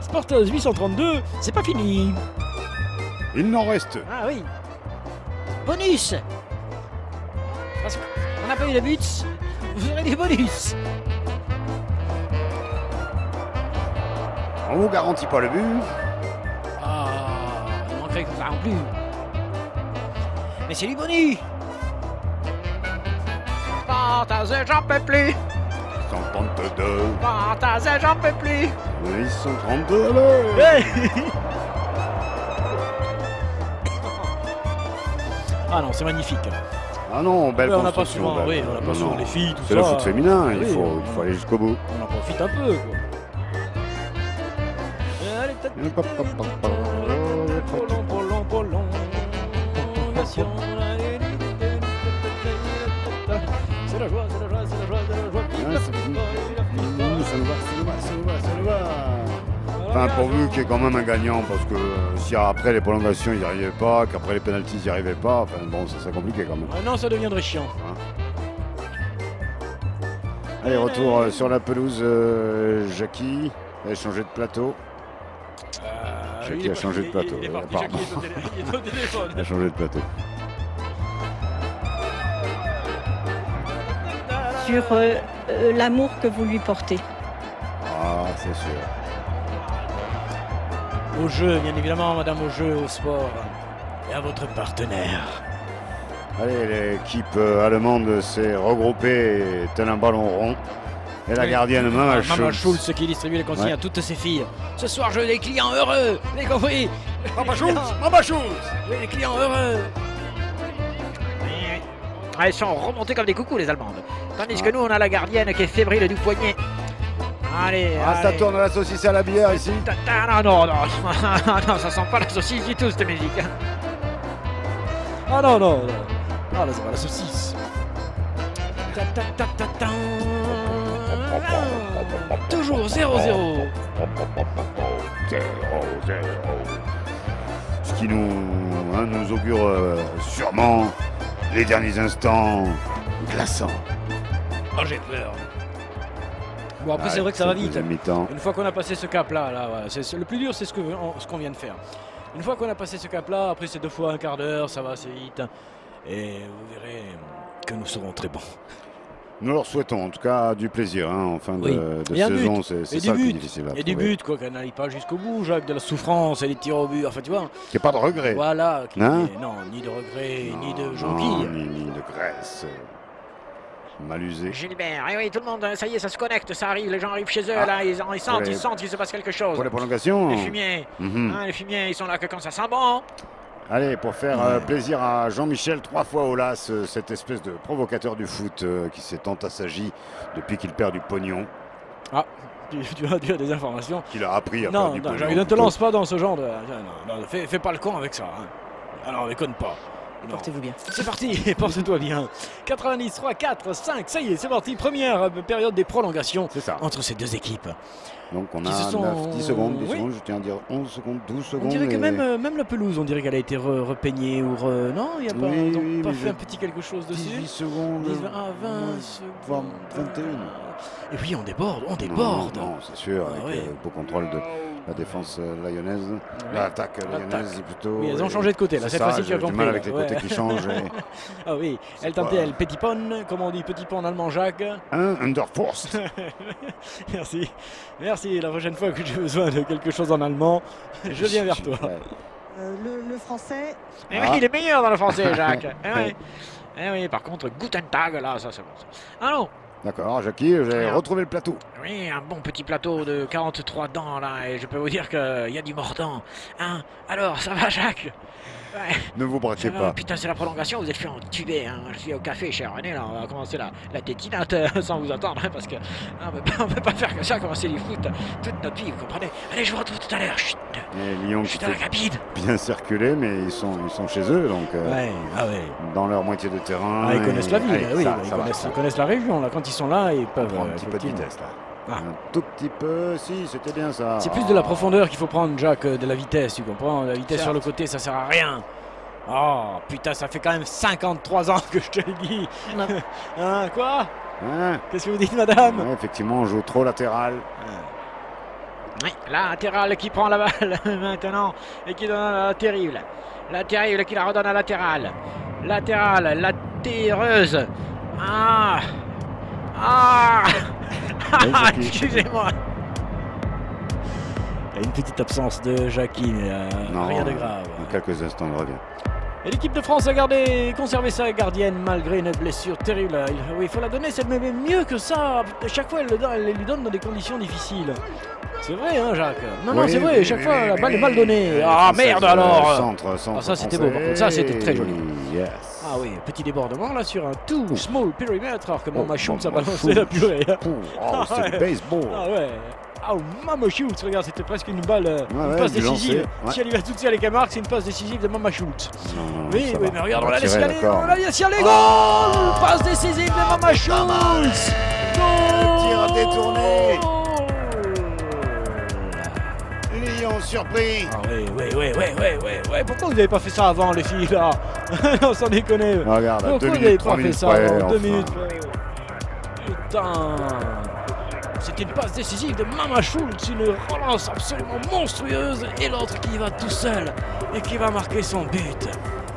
Sporteuse 832, c'est pas fini. Il n'en reste. Ah oui. Bonus. Parce qu'on n'a pas eu de buts, vous aurez des bonus. On vous garantit pas le but. Ah, il manquerait que ça en plus. Mais c'est du bonus. Partagez, j'en peux plus. 132. Partagez, j'en peux plus. 832 alors. Hey. Ah non, c'est magnifique. Ah non, belle on n'a pas construction. souvent, on n'a pas souvent les filles, tout ça. C'est le foot féminin, il faut aller jusqu'au bout. On en profite un peu, quoi. C'est la joie, c'est la joie, c'est la joie, c'est la joie. Ça nous va. Enfin, pourvu qu'il y ait quand même un gagnant, parce que si après les prolongations ils n'y arrivaient pas, qu'après les pénaltys ils n'y arrivaient pas, enfin bon, ça serait compliqué quand même. Non, ça deviendrait chiant. Allez, retour sur la pelouse, Jackie. Elle a changé de plateau. Jackie a changé de plateau. Il est parti, Jackie est au téléphone. Elle a changé de plateau. Sur l'amour que vous lui portez. Ah, c'est sûr. Au jeu, bien évidemment, madame, au jeu, au sport. Et à votre partenaire. Allez, l'équipe allemande s'est regroupée tel un ballon rond. Et la gardienne, Mama Mama Schultz. Schultz qui distribue les consignes Ouais. à toutes ses filles. Ce soir, je veux des clients heureux. Vous avez compris? Mama Schultz, Mama Schultz. Oui, les clients heureux. Ah, ils sont remontés comme des coucous, les Allemandes. Tandis que nous, on a la gardienne qui est fébrile du poignet. Allez, Ah, ça allez. tourne la saucisse à la bière ici. Non, non, ça sent pas la saucisse du tout, cette musique. Ah non, non, non. Ah là, c'est pas la saucisse. Toujours 0-0. Ce qui nous augure sûrement les derniers instants glaçants. Oh, j'ai peur. Bon, après, c'est vrai que ça va vite. Mi-temps. Une fois qu'on a passé ce cap-là, le plus dur, c'est ce qu'on vient de faire. Une fois qu'on a passé ce cap-là, après, c'est 2 fois un quart d'heure, ça va assez vite. Et vous verrez que nous serons très bons. Nous leur souhaitons en tout cas du plaisir en fin de Et un saison, but. c'est Et ça du le plus but. difficile à Et du trouver. but, quoi, qu'elle n'aille pas jusqu'au bout, Jacques, de la souffrance et des tirs au but, enfin tu vois. Qu'il n'y ait pas de regret. Voilà, Hein non, ni de regret, ni de Non, jonquille. ni de graisse. Mal usé. Gilbert, eh oui, tout le monde, ça y est, ça se connecte, ça arrive, les gens arrivent chez eux, Ah. là, ils sentent, les- ils sentent qu'il se passe quelque chose. Pour les prolongations. Les fumiers, Mhm. hein, les fumiers, ils sont là que quand ça sent bon. Allez, pour faire plaisir à Jean-Michel, 3 fois au las, cette espèce de provocateur du foot qui s'est entassagi depuis qu'il perd du pognon. Ah, tu as des informations. Qu'il a appris à Non, faire du non, pognon. ne te lance pas dans ce genre de... Non, fais pas le con avec ça. Hein. Alors, déconne pas. Portez-vous bien. C'est parti, porte-toi bien. 90, 3, 4, 5, ça y est, c'est parti. Première période des prolongations entre ces deux équipes. Donc on Qui a se sont- 10 secondes, 10 Oui. secondes, je tiens à dire 11 secondes, 12 secondes. On dirait que et- même la pelouse, on dirait qu'elle a été repeignée ou non, il n'y a pas, Oui, ils ont oui, pas mais fait un petit quelque chose dessus. 18 secondes. 20 secondes. 21. Et oui, on déborde. Non, c'est sûr, Ah, avec ouais. beau contrôle de la défense lyonnaise. L'attaque lyonnaise plutôt. Oui, elles ont et- changé de côté là, c'est cette ça, fois-ci tu as j'ai du compris. mal là, avec les ouais. côtés qui changent. Ah oui, elle tentait elle petit pon, comme on dit petit pon en allemand Jacques. Underforst. Merci. Merci, la prochaine fois que j'ai besoin de quelque chose en allemand, je viens vers toi. Le français. Eh oui, il est meilleur dans le français, Jacques. Eh oui, par contre, Guten Tag, là, ça c'est bon. Alors, D'accord, Jackie, j'ai retrouvé le plateau. oui, un bon petit plateau de 43 dents, là, et je peux vous dire qu'il y a du mordant. Hein? Alors, ça va, Jacques? Ouais. Ne vous braquez Ça va, pas. putain, c'est la prolongation, vous êtes fait entuber. Hein. Je suis au café, cher René, là, on va commencer la tétinate sans vous attendre, hein, parce que on peut pas faire que ça, commencer du foot toute notre vie, vous comprenez? Allez, je vous retrouve tout à l'heure. Chut. Et Lyon qui Chut, dans la fait cabine. bien circuler, mais ils sont chez eux, donc Ouais, ah ouais. dans leur moitié de terrain. Ah, ils connaissent la ville, Allez, oui, ça ils va, connaissent, ça ils connaissent la région. Là, quand ils sont là, ils peuvent prend un petit peu de effectivement. vitesse là. Ah. Un tout petit peu, si, c'était bien ça. C'est plus de la profondeur qu'il faut prendre, Jacques, de la vitesse, tu comprends? La vitesse sur le côté, ça sert à rien. Oh, putain, ça fait quand même 53 ans que je te le dis. Hein, quoi? Hein? Qu'est-ce que vous dites, madame? Ouais, effectivement, on joue trop latéral. Oui, latéral qui prend la balle maintenant et qui donne à la terrible. La terrible qui la redonne à latéral. Latéral, la terreuse. Ah! Ah! Oui, Jackie. Excusez-moi. Il y a une petite absence de Jackie, mais Non, rien de grave. Dans quelques instants, il revient. Et l'équipe de France a conservé sa gardienne malgré une blessure terrible. Oui, il faut la donner, mais mieux que ça. À chaque fois, elle lui donne dans des conditions difficiles. C'est vrai, hein, Jacques? Non, Oui, c'est vrai, oui, chaque oui, fois, oui, la balle oui, est mal donnée. oui. Ah, Française, merde alors! Centre Ah, ça, c'était beau, par contre. Ça, c'était très joli. Yes. Ah oui, petit débordement là sur un tout small périmètre. Alors que Mama Schultz a Mama balancé la purée. Oh, c'est ouais. le baseball. Ah ouais. Ah, Mama Schultz, regarde, c'était presque une balle, une ouais, passe du décisive. lancer, ouais. Si elle y va toute seule avec un marque, c'est une passe décisive de Mama Schultz. Non, Oui, ça oui, va. mais regarde, On on va la laisse y tirer, aller, d'accord. on la laisse y aller, goal! Passe décisive de Mama Schultz! Goal! Tir détourné. Lyon surpris. Ah oui, pourquoi vous n'avez pas fait ça avant, les filles, là? Non, sans déconner. Regarde, à Pourquoi 2 vous n'avez minutes, pas 3 fait minutes ça près, avant? 2 enfin. minutes. Putain! C'était une passe décisive de Mama Schultz, une relance absolument monstrueuse, et l'autre qui y va tout seul et qui va marquer son but.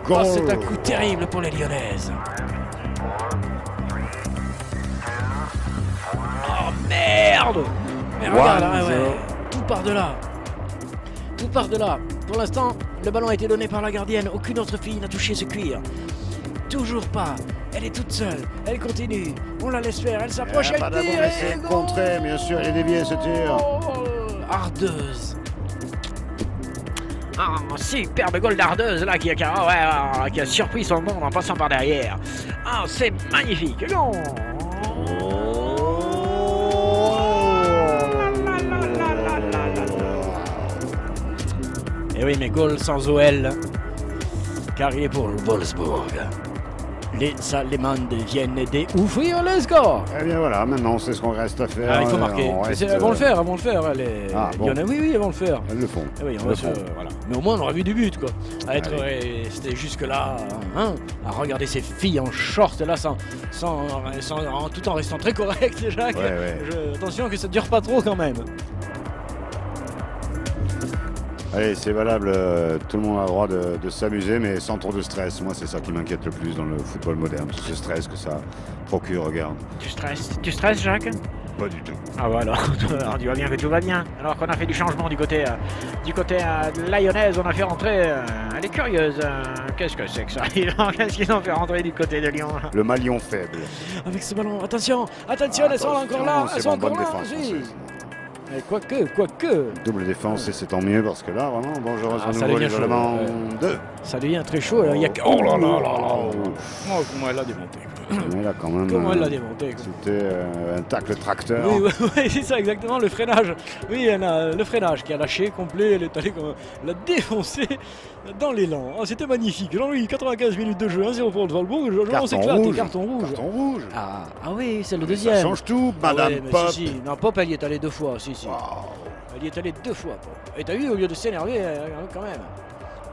Oh, c'est un coup terrible pour les Lyonnaises. Oh merde! Mais regarde, là, ouais, tout part de là. Tout part de là. Pour l'instant, le ballon a été donné par la gardienne. Aucune autre fille n'a touché ce cuir. Toujours pas. Elle est toute seule. Elle continue. On la laisse faire. Elle s'approche. Elle Pas d'abord tire. essayer de contrer, bien sûr, elle est déviée ce tir. Ardeuse. Ah, superbe goal d'Ardeuse là qui a surpris son monde en passant par derrière. Ah, c'est magnifique. Non. Et oui, mais goal sans OL. Car il est pour Wolfsburg. Les Allemands viennent d'ouvrir le score. Eh bien voilà, maintenant c'est ce qu'on reste à faire. Ah, il faut marquer. Elles vont le faire, elles vont le faire. Bon. Oui, elles vont le faire. Elles le font. Eh oui, voilà. Mais au moins on aura vu du but quoi. À être resté jusque là, hein, à regarder ces filles en short là tout en restant très correct, Jacques. Attention que ça dure pas trop quand même. Allez, c'est valable, tout le monde a le droit de s'amuser, mais sans trop de stress. Moi, c'est ça qui m'inquiète le plus dans le football moderne, tout ce stress que ça procure, regarde. Tu stresses, Jacques? Pas du tout. Ah bah alors, tu vois bien que tout va bien. Alors qu'on a fait du changement du côté lyonnaise, on a fait rentrer... elle est curieuse. Qu'est-ce que c'est que ça? Qu'est-ce qu'ils ont fait rentrer du côté de Lyon là? Le maillon faible. Avec ce ballon, attention, elles sont encore là. Elles sont encore bonne là. défense. Quoique. Double défense et c'est tant mieux parce que là, vraiment, bonjour à nouveau les Allemands 2. Ça devient très chaud. Il y a... Oh là là là là. Oh, comment elle l'a démonté. Mais là, quand même, comment elle l'a démonté. C'était un tacle tracteur. Oui, c'est ça exactement, le freinage. Oui, elle a le freinage qui a lâché complet. Elle est allée comme... l'a défoncé dans l'élan. Oh, c'était magnifique. Jean-Louis, 95 minutes de jeu, 1-0 pour le Wolfsburg. On s'éclate. Carton rouge. Ah oui, c'est le deuxième. Ça change tout, Madame Pop. Si. Non, Pop, elle y est allée 2 fois. Si. Wow. Elle y est allée 2 fois, Pop. Et t'as vu, au lieu de s'énerver, quand même.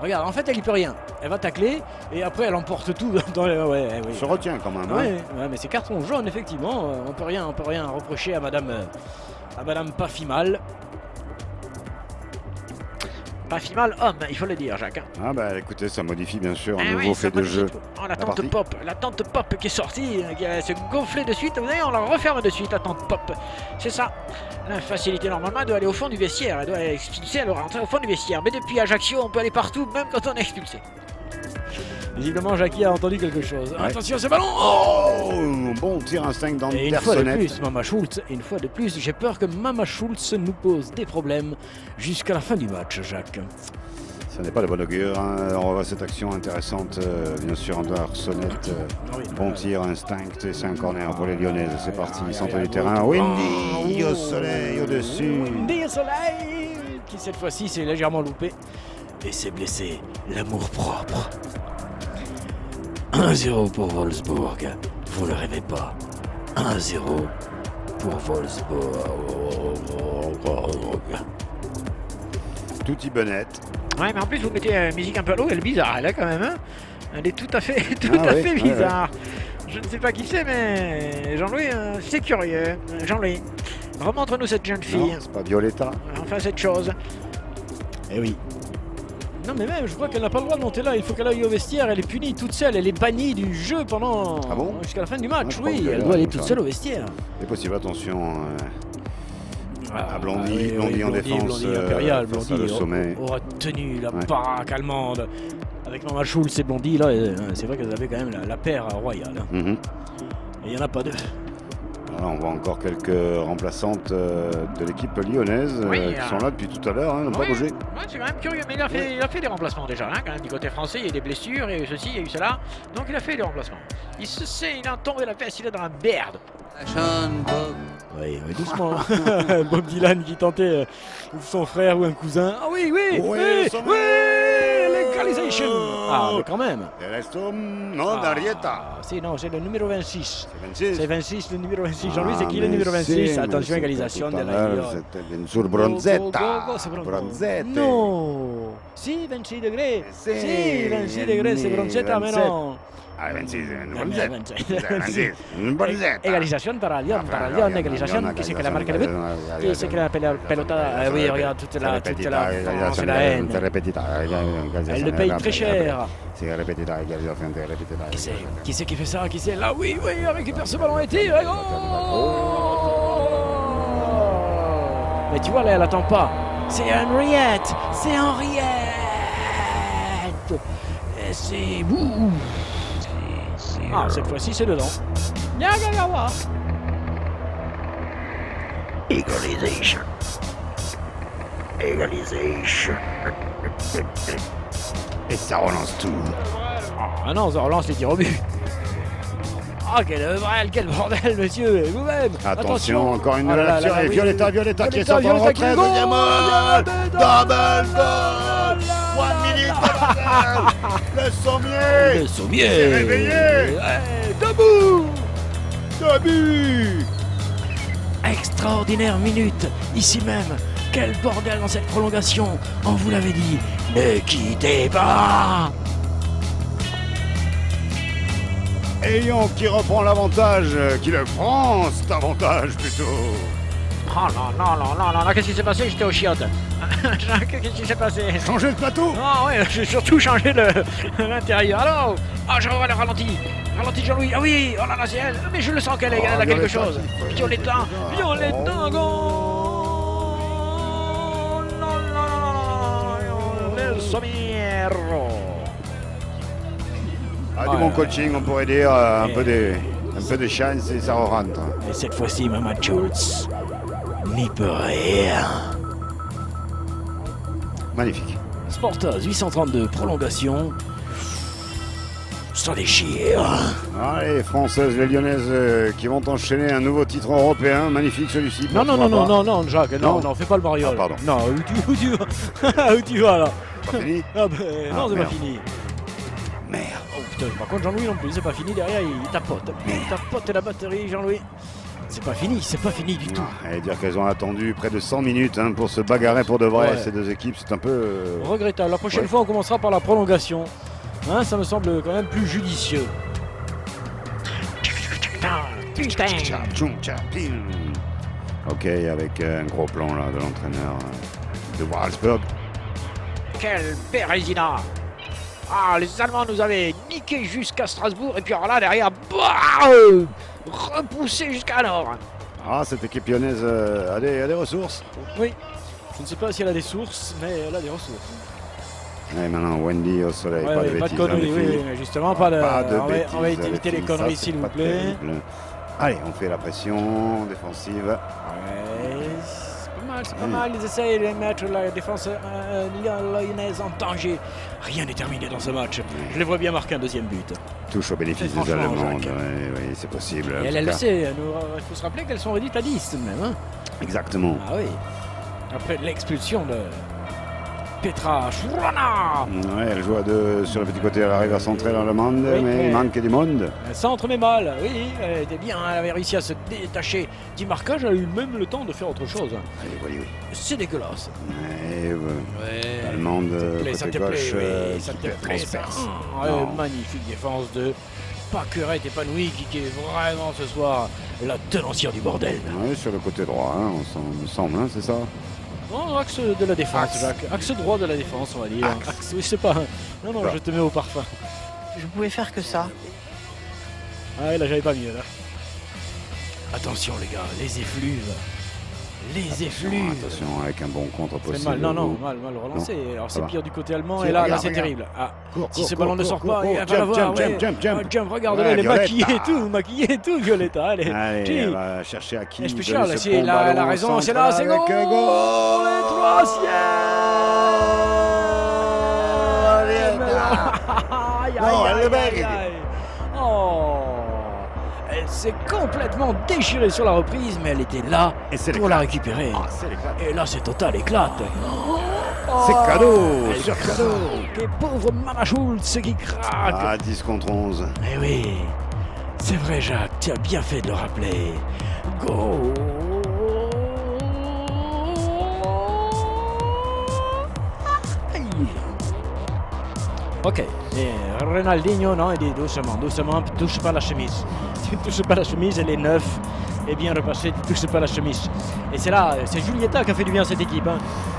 Regarde, en fait, elle y peut rien. Elle va tacler et après, elle emporte tout dans les... Elle se retient quand même. Ouais, mais c'est carton jaune, effectivement. On peut rien reprocher à Madame Pafimal. Pafimal homme, il faut le dire, Jacques. Ah bah écoutez, ça modifie bien sûr un nouveau fait de jeu. Oh, la tante Pop qui est sortie, qui s'est gonflée de suite. Vous voyez, on la referme de suite, la tante Pop. C'est ça. La facilité normalement, elle doit aller au fond du vestiaire. Elle doit être expulsée, elle doit rentrer au fond du vestiaire. Mais depuis Ajaccio, on peut aller partout, même quand on est expulsé. Visiblement, Jackie a entendu quelque chose. Ouais. Attention, ce ballon! Oh, bon tir instinct dans une fois de plus, Mama Schultz. Et une fois de plus, j'ai peur que Mama Schultz nous pose des problèmes jusqu'à la fin du match, Jacques. Ce n'est pas de bon augure. Hein. On revoit cette action intéressante, bien sûr, en dehors sonnette. Bon tir instinct et c'est un corner pour les Lyonnaises. C'est parti, centre du terrain. Windy au soleil, au-dessus. Windy au soleil, qui cette fois-ci s'est légèrement loupé. Et s'est blessé, l'amour propre. 1-0 pour Wolfsburg, vous ne rêvez pas. 1-0 pour Wolfsburg. Tutti Bennett. Ouais, mais en plus vous mettez une musique un peu à l'eau, elle est bizarre, elle est quand même. Hein, elle est tout à fait bizarre. Ouais. Je ne sais pas qui c'est, mais Jean-Louis, c'est curieux. Jean-Louis, remontre-nous cette jeune fille. Non, c'est pas Violetta. Enfin cette chose. Eh oui. Non mais même, je crois qu'elle n'a pas le droit de monter là, il faut qu'elle aille au vestiaire, elle est punie toute seule, elle est bannie du jeu pendant... Ah bon? Jusqu'à la fin du match, oui, elle doit aller toute seule au vestiaire. C'est possible, attention à Blondy, Blondy en défense, Blondy impériale, Blondy sommet. Aura tenu la baraque allemande. Avec Mama Schultz et Blondy, là, c'est vrai qu'elles avaient quand même la paire royale. Et il n'y en a pas deux. On voit encore quelques remplaçantes de l'équipe lyonnaise qui sont là depuis tout à l'heure, n'ont pas bougé. Ouais, c'est quand même curieux, mais il a fait des remplacements déjà. Quand même, du côté français, il y a eu des blessures, il y a eu ceci, il y a eu cela. Donc il a fait des remplacements. Il a tombé la peste, il est dans la merde. Oui, doucement. Bob Dylan qui tentait son frère ou un cousin. Ah oui, l'égalisation. Ah, mais quand même. D'Arietta. Si, non, c'est le numéro 26. C'est 26, le numéro 26. Jean-Louis, c'est qui le numéro 26? Attention, égalisation de la Lyon. C'était bien sûr Bronzetta. Non. Si, 26 degrés. Si, 26 degrés, c'est Bronzetta, mais non. Ah, 26, un Bronzetta. Égalisation para Lyon, égalisation. Qui c'est qui la marque le but? Qui c'est qui la pelota? Oui, regarde, toute la France et la haine. Elle le paye très cher. Qui c'est qui fait ça? Qui c'est là? Oui, elle récupère ce ballon et tire. Mais tu vois, là, elle attend pas. C'est Henriette. Et c'est... Ah, cette fois-ci, c'est dedans. Viens voir. Égalisation. Égalisation. Et ça relance tout. Ah non, ça relance les tirs au but. Ah, quel bordel, monsieur, vous-même. Attention, encore une nouvelle action. Et Violetta qui est sur le Violetta retrait. Deuxième goal. Double goal. 1 minute. Le sommier. Le sommier. s'est réveillé. Debout. Debout. Extraordinaire minute, ici même. Quel bordel dans cette prolongation. On vous l'avait dit, ne quittez pas. Et Lyon qui reprend l'avantage, qui le prend cet avantage plutôt. Oh non, qu'est-ce qui s'est passé? J'étais au chiottes. Qu'est-ce qui s'est passé? Changer le plateau? Ah ouais, j'ai surtout changé l'intérieur. Alors, je revois le ralenti. Ralenti Jean-Louis. Ah oui, oh là là, c'est elle. Mais je le sens qu'elle a quelque chose. Violetta, go. Le Sommiero. Du bon coaching, on pourrait dire, un peu de chance et ça rentre. Et cette fois-ci, Maman Schultz n'y peut rien. Magnifique. Sportaz 832, prolongation. Ça déchire. Les Françaises, les Lyonnaises qui vont enchaîner un nouveau titre européen. Magnifique celui-ci. Non, Jacques, non, fais pas le mariole. Pardon. Non, où tu vas où tu vas là? Pas fini? Non, c'est pas fini. Merde. Oh putain, par contre Jean-Louis non plus, c'est pas fini derrière, il tapote. Il tapote la batterie, Jean-Louis. C'est pas fini du tout. Et dire qu'elles ont attendu près de 100 minutes pour se bagarrer pour de vrai, ces deux équipes, c'est un peu... regrettable. La prochaine fois, on commencera par la prolongation. Ça me semble quand même plus judicieux. Ok, avec un gros plan là de l'entraîneur de Wolfsburg. Quel Bérésina! Ah, les Allemands nous avaient niqué jusqu'à Strasbourg et puis alors là derrière, repoussé jusqu'à nord. Ah, cette équipe lyonnaise a des ressources. Oui, je ne sais pas si elle a des sources, mais elle a des ressources. Et maintenant, Wendy au soleil, pas de bêtises. Pas de conneries, oui, mais justement, pas de bêtises. On va éviter les conneries, s'il vous plaît. Allez, on fait la pression défensive. Ouais, c'est pas mal. Ils essayent de mettre la défense lyonnaise en danger. Rien n'est terminé dans ce match. Je les vois bien marquer un deuxième but. Touche au bénéfice des Allemands. Oui, c'est possible. Et elle le sait. Il faut se rappeler qu'elles sont réduites à 10 tout de même. Exactement. Ah oui. Après l'expulsion de Petra Schurana. Ouais, elle joue à deux sur le petit côté, elle arrive à centrer l'allemande, mais il manque du monde. Elle centre mais mal, oui, elle était bien, elle avait réussi à se détacher du marquage, elle a eu même le temps de faire autre chose. Oui. C'est dégueulasse. L'allemande côté gauche, ça te plaît, transperce. Magnifique défense de Pacquerette épanouie qui est vraiment ce soir la tenancière du bordel. Oui, sur le côté droit, me semble, c'est ça. Non, axe de la défense, Jacques. Axe droit de la défense, on va dire. Axe, oui, je sais pas. Non, je te mets au parfum. Je pouvais faire que ça. Ah, là, j'avais pas mieux, là. Attention, les gars, les effluves. Attention, avec un bon contre possible. Mal relancé. Alors, c'est pire du côté allemand, et là, c'est terrible. Si ce ballon ne sort pas, il va pas l'avoir. Jump, regarde-le, elle est maquillée et tout, Violetta. Allez, elle va chercher à qui. Spécial, c'est la raison, c'est là, c'est goal. Le troisième. Non, elle est belle. Oh. Elle s'est complètement déchirée sur la reprise, mais elle était là pour la récupérer. Et là, c'est total éclate. C'est cadeau, sur cadeau. Et pauvre Mama Schultz qui craque. 10 contre 11. Eh oui, c'est vrai, Jacques, tu as bien fait de le rappeler. Go. Ok, et Ronaldinho, non, il dit doucement, touche pas la chemise. Tu ne touches pas la chemise, elle est neuve et bien repassée, tu ne touches pas la chemise. Et c'est là, c'est Julieta qui a fait du bien à cette équipe.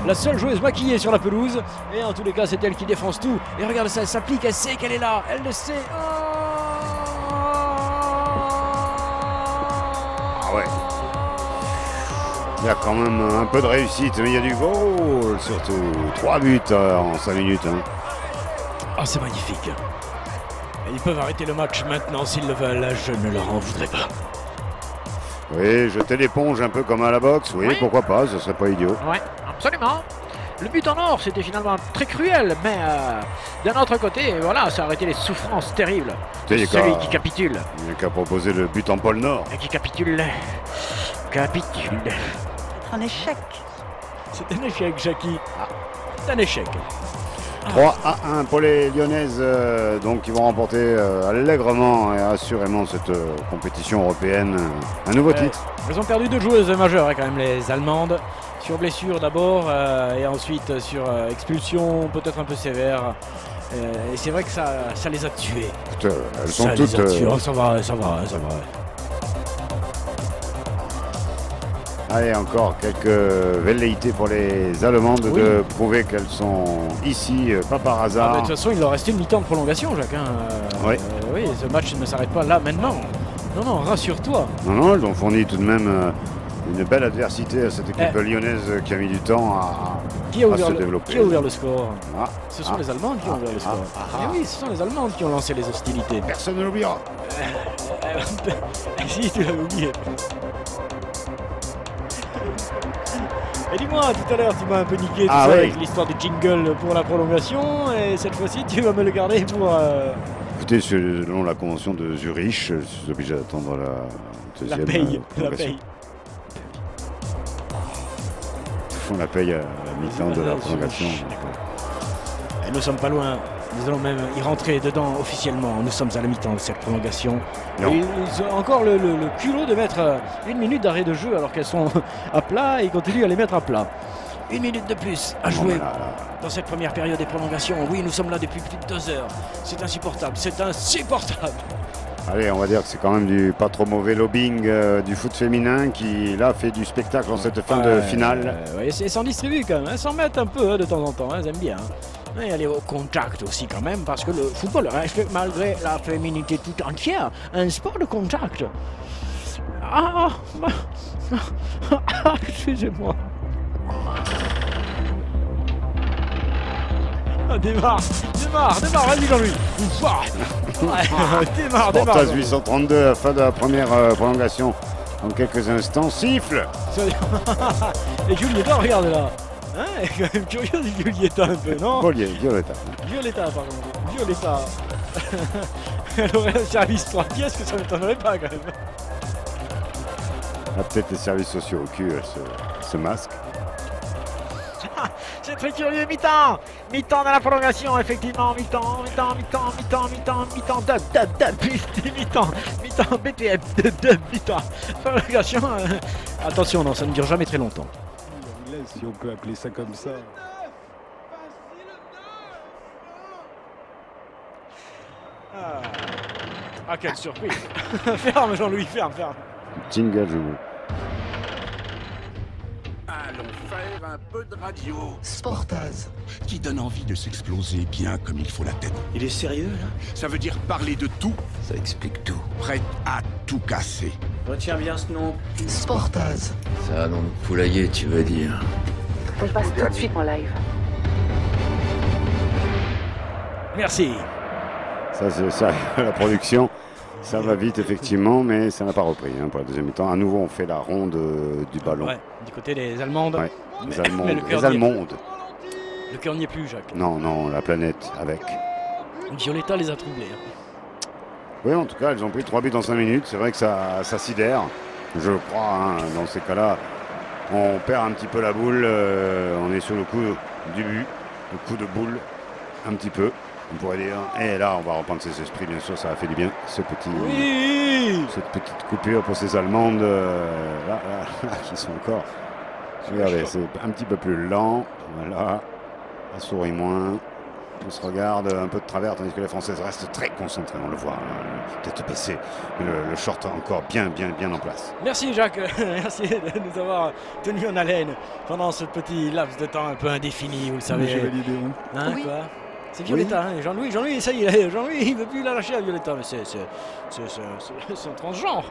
La seule joueuse maquillée sur la pelouse, et en tous les cas, c'est elle qui défonce tout. Et regarde ça, elle s'applique, elle sait qu'elle est là, elle le sait. Ouais. Il y a quand même un peu de réussite, mais il y a du goal surtout. 3 buts en 5 minutes. Oh, c'est magnifique. Ils peuvent arrêter le match maintenant s'ils le veulent, je ne leur en voudrais pas. Oui, jeter l'éponge un peu comme à la boxe, oui, pourquoi pas, ce serait pas idiot. Oui, absolument. Le but en or, c'était finalement très cruel, mais d'un autre côté, voilà, ça a arrêté les souffrances terribles de celui qui capitule. Il n'y a qu'à proposer le but en pôle Nord. Et qui capitule. Capitule. Un échec. C'est un échec, Jackie. C'est un échec. 3-1 pour les Lyonnaises, donc ils vont remporter allègrement et assurément cette compétition européenne. Un nouveau titre. Ils ont perdu 2 joueuses majeures quand même, les Allemandes. Sur blessure d'abord et ensuite sur expulsion peut-être un peu sévère. Et c'est vrai que ça les a tuées. Elles sont toutes... Oh, ça va. Allez, encore quelques velléités pour les Allemandes de prouver qu'elles sont ici, pas par hasard. De toute façon, il leur restait une mi-temps de prolongation, Jacques. Oui, ce match ne s'arrête pas là maintenant. Non, rassure-toi. Non, ils ont fourni tout de même une belle adversité à cette équipe lyonnaise qui a mis du temps à se développer. Qui a ouvert le score? Ce sont les Allemandes qui ont ouvert le score. Oui, ce sont les Allemandes qui ont lancé les hostilités. Personne ne l'oubliera. Si, tu l'avais oublié. Et dis-moi, tout à l'heure, tu m'as un peu niqué avec l'histoire du jingle pour la prolongation, et cette fois-ci, tu vas me le garder pour... Écoutez, selon la convention de Zurich, je suis obligé d'attendre la deuxième prolongation. On la paye à la mi-temps de la prolongation. Et nous sommes pas loin. Nous allons même y rentrer dedans officiellement. Nous sommes à la mi-temps de cette prolongation. Ils ont encore le culot de mettre 1 minute d'arrêt de jeu alors qu'elles sont à plat et ils continuent à les mettre à plat. 1 minute de plus à jouer dans cette première période des prolongations. Oui, nous sommes là depuis plus de 2 heures. C'est insupportable, c'est insupportable. Allez, on va dire que c'est quand même du pas trop mauvais lobbying du foot féminin qui, là, fait du spectacle en cette fin de finale. Et s'en distribue quand même, hein, s'en mettent un peu de temps en temps, elles aiment bien. Et aller au contact aussi quand même, parce que le football reste, malgré la féminité tout entière, un sport de contact. Excusez-moi. Démarre, vas-y Jean-Louis. Démarre. Sportaz 832 à la fin de la première prolongation. Dans quelques instants, siffle. Et Giulietta, regarde là. Hein, elle est quand même curieuse, Giulietta un peu, non? Violetta, pardon. Violetta. Elle aurait un service 3 pièces que ça ne m'étonnerait pas quand même. Peut-être les services sociaux au cul, ce masque. C'est très curieux, mi-temps dans la prolongation, effectivement, mi-temps, BTF, mi-temps, prolongation, attention, non, ça ne dure jamais très longtemps. Si on peut appeler ça comme ça. Quelle surprise. Ferme Jean-Louis, ferme. Jingle, je veux. Allons faire un peu de radio. Sportaz. Qui donne envie de s'exploser bien comme il faut la tête. Il est sérieux là? Ça veut dire parler de tout. Ça explique tout. Prête à tout casser. Retiens bien ce nom. Sportaz. Ça, nom de poulailler, tu veux dire? On passe tout de suite en live. Merci. Ça, c'est ça, la production. Ça va vite, effectivement, mais ça n'a pas repris pour la deuxième mi-temps. À nouveau, on fait la ronde du ballon. Ouais, du côté des Allemandes. Ouais, les Allemandes. Le cœur n'y est plus, Jacques. Non, la planète avec. Violetta les a troublés. Oui, en tout cas, elles ont pris 3 buts en 5 minutes. C'est vrai que ça sidère, je crois. Dans ces cas-là, on perd un petit peu la boule. On est sur le coup du but, le coup de boule, un petit peu. On pourrait dire, et là on va reprendre ses esprits, bien sûr, ça a fait du bien, cette petite coupure pour ces Allemandes, là, qui sont encore, regardez, c'est un petit peu plus lent, voilà, elle sourit moins, on se regarde un peu de travers, tandis que les Françaises restent très concentrées, on le voit, tête baissée, mais le short encore bien en place. Merci Jacques, merci de nous avoir tenus en haleine pendant ce petit laps de temps un peu indéfini, vous le savez. J'ai validé. Oui. Quoi. C'est Violetta, hein. Jean-Louis, ça y est, Jean-Louis, il ne veut plus la lâcher à Violetta, mais c'est un transgenre.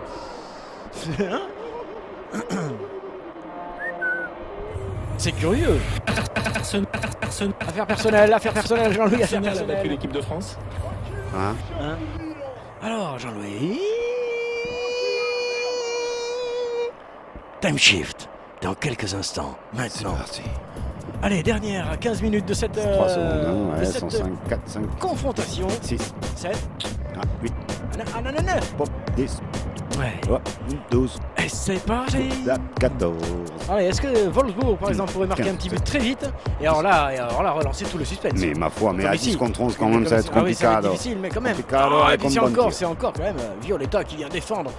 C'est curieux. Affaire personnelle, Jean-Louis, affaire personnelle. A battu l'équipe de France. Hein? Alors, Jean-Louis. Time shift. Dans quelques instants. Maintenant. C'est parti. Allez, dernière 15 minutes de cette, 3 secondes, ouais, 105, 4, 5, confrontation. 6, 7, 8, 9. 10, ouais. 12. Et c'est parti. 14. Allez, est-ce que Wolfsburg, par exemple, pourrait marquer un petit but très vite et alors là, relancer tout le suspense? Mais ma foi, mais comme à ici. 10 contre 11 quand même, ça va être Ah oui, compliqué. ça va être difficile, mais quand même. Et puis c'est encore quand même Violetta qui vient défendre.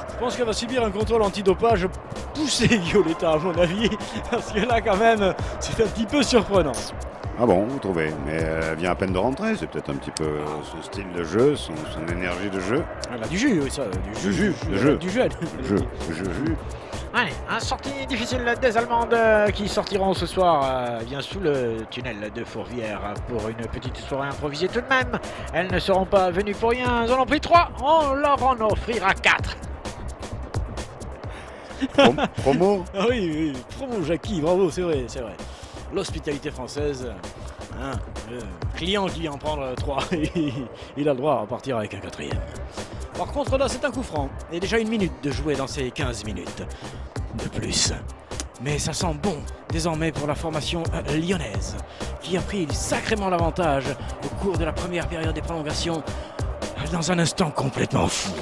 Je pense qu'elle va subir un contrôle antidopage poussé, Violetta, à mon avis, parce que là, quand même, c'est un petit peu surprenant. Ah bon, vous trouvez? Mais elle vient à peine de rentrer, c'est peut-être un petit peu son style de jeu, son énergie de jeu. Elle a du jus, oui, ça, du jus. Allez, un sortie difficile des Allemandes qui sortiront ce soir bien sous le tunnel de Fourvière pour une petite soirée improvisée tout de même. Elles ne seront pas venues pour rien, elles en ont pris 3, on leur en offrira 4. Promo? Ah oui, promo Jackie, bravo, c'est vrai. L'hospitalité française, le client qui vient en prendre 3, il a le droit à repartir avec un 4e. Par contre là c'est un coup franc, et déjà 1 minute de jouer dans ces 15 minutes de plus. Mais ça sent bon désormais pour la formation lyonnaise, qui a pris sacrément l'avantage au cours de la première période des prolongations, dans un instant complètement fou.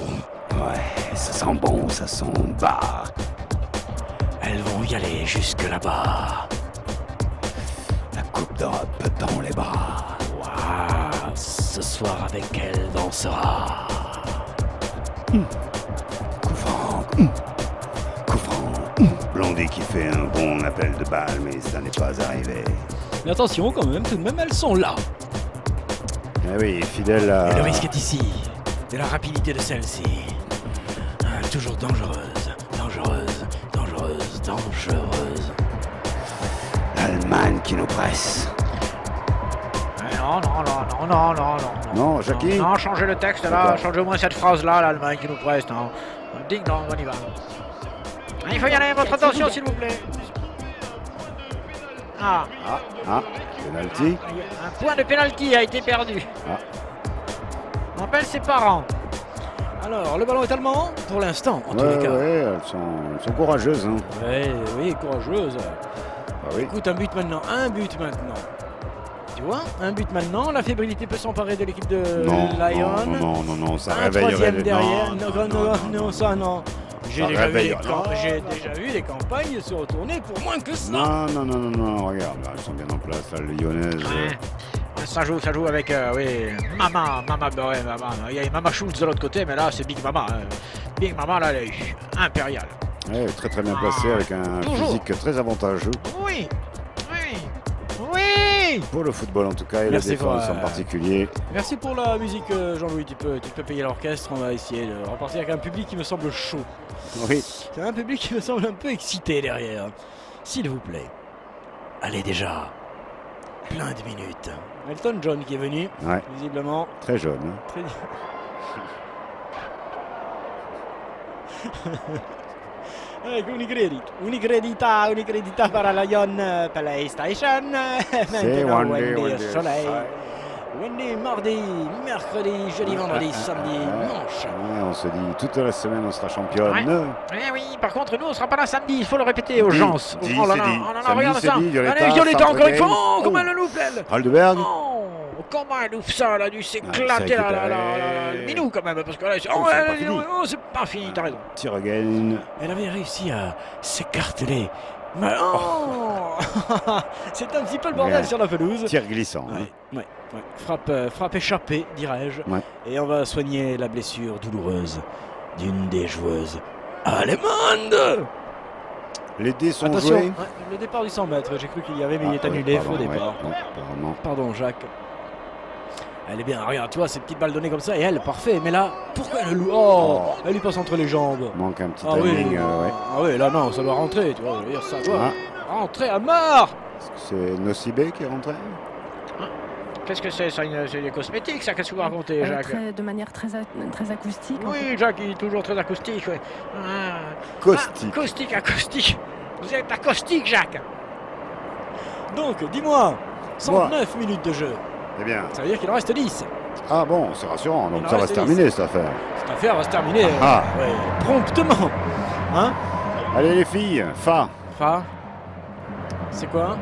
Ouais, ça sent bon, ça sent bas. Elles vont y aller jusque là-bas. La Coupe d'Europe dans les bras. Waouh, ce soir avec elle dansera. Coup franc. Blondie qui fait un bon appel de balle, mais ça n'est pas arrivé. Mais attention quand même, tout de même, elles sont là. Eh oui, fidèle à... Et le risque est ici, de la rapidité de celle-ci. Toujours dangereuse. L'Allemagne qui nous presse. Non. Non, Jackie? Non, changez le texte là, changez au moins cette phrase-là, l'Allemagne qui nous presse, non. Ding dong, on y va. Il faut y aller, votre attention s'il vous plaît. Penalty. Un point de penalty a été perdu. On appelle ses parents. Alors, le ballon est allemand pour l'instant, en tous les cas. Ouais, elles sont courageuses. Hein. Oui, courageuses. Oui. Écoute, un but maintenant. Tu vois, un but maintenant, la fébrilité peut s'emparer de l'équipe de Lyon. Non, ça un réveillerait... troisième derrière, non. J'ai déjà vu des campagnes se retourner pour moins que ça. Non, regarde, là, elles sont bien en place, là, les Lyonnaises. Ça joue avec, Mama. Il y a Mama Schultz de l'autre côté, mais là, c'est Big Mama. Big Mama, là, elle est impériale. Ouais, très bien placée, avec un physique très avantageux. Oui. Pour le football en tout cas, et la défense en particulier. Merci pour la musique, Jean-Louis. Tu peux payer l'orchestre. On va essayer de repartir avec un public qui me semble chaud. Oui. C'est un public qui me semble un peu excité derrière. S'il vous plaît. Allez déjà. Plein de minutes. Elton John qui est venu, visiblement. Très jeune. Unicredita para la Lyon PlayStation. Maintenant Wendy Soleil. Wendy mardi, mercredi, jeudi, vendredi, samedi, dimanche. On se dit toute la semaine on sera championne. Oui, par contre nous on sera pas là samedi, il faut le répéter aux gens. Oh là là, regarde ça. Allez, Violetta encore une fois. Comment elle loupe elle? Aldeberg. Comment elle loupe ça, elle a dû s'éclater le minou quand même, parce que là, c'est pas fini, t'as raison. Tiregen. Elle avait réussi à s'écarteler. C'est un petit peu le bordel sur la pelouse. Tir glissant. Ouais. Frappe échappée, dirais-je. Et on va soigner la blessure douloureuse d'une des joueuses allemandes. Les dés sont Attention, joués. Le départ du 100 mètres, j'ai cru qu'il y avait, mais il est annulé, faux départ. Pardon, Jacques. Elle est bien, regarde, tu vois, ces petites balles données comme ça, et elle, parfait. Mais là, pourquoi elle loue? Elle lui passe entre les jambes. Manque un petit timing, là, non, ça doit rentrer, tu vois. Ça doit rentrer à mort. C'est Nocibé qui est rentré? Qu'est-ce que c'est ça? C'est des cosmétiques, ça? Qu'est-ce que vous racontez, Jacques? De manière très acoustique. Oui, Jacques, il est toujours très acoustique. Caustique. Acoustique. Vous êtes acoustique, Jacques. Donc, dis-moi, 109 minutes de jeu. Eh bien. Ça veut dire qu'il en reste 10. Ah bon, c'est rassurant, donc ça va se terminer cette affaire. Cette affaire va se terminer promptement. Hein? Allez les filles, Fa. Fa. C'est quoi?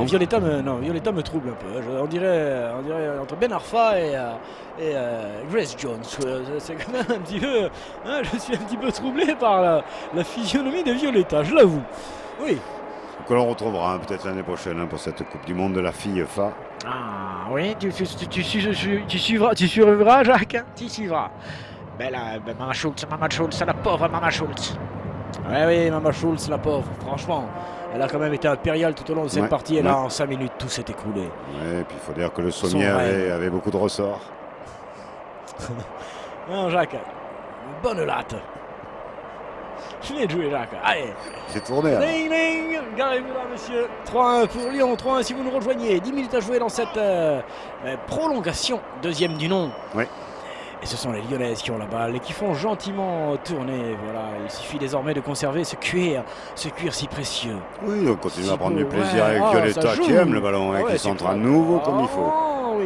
Violetta me trouble un peu. On dirait entre Ben Arfa et Grace Jones. C'est quand même un petit peu. Hein, je suis un petit peu troublé par la physionomie de Violetta, je l'avoue. Oui. Que l'on retrouvera peut-être l'année prochaine pour cette Coupe du Monde de la fille Fa. Ah oui, tu suivras, Jacques? Tu suivras. Mama Schultz, la pauvre Mama Schultz. Oui, Mama Schultz, la pauvre, franchement. Elle a quand même été impériale tout au long de cette partie. Et là, en 5 minutes, tout s'est écroulé. Oui, et puis il faut dire que le sommier avait beaucoup de ressorts. Non, Jacques, une bonne latte. Bien joué, Jacques. Allez. C'est tourné. Ding, ding. Garez-vous là, monsieur. 3-1 pour Lyon. 3-1 si vous nous rejoignez. 10 minutes à jouer dans cette prolongation. Deuxième du nom. Oui. Et ce sont les Lyonnaises qui ont la balle et qui font gentiment tourner. Voilà, il suffit désormais de conserver ce cuir si précieux. Oui, on continue à prendre du plaisir avec Violetta qui aime le ballon et qui s'entraîne à nouveau comme il faut. Oui.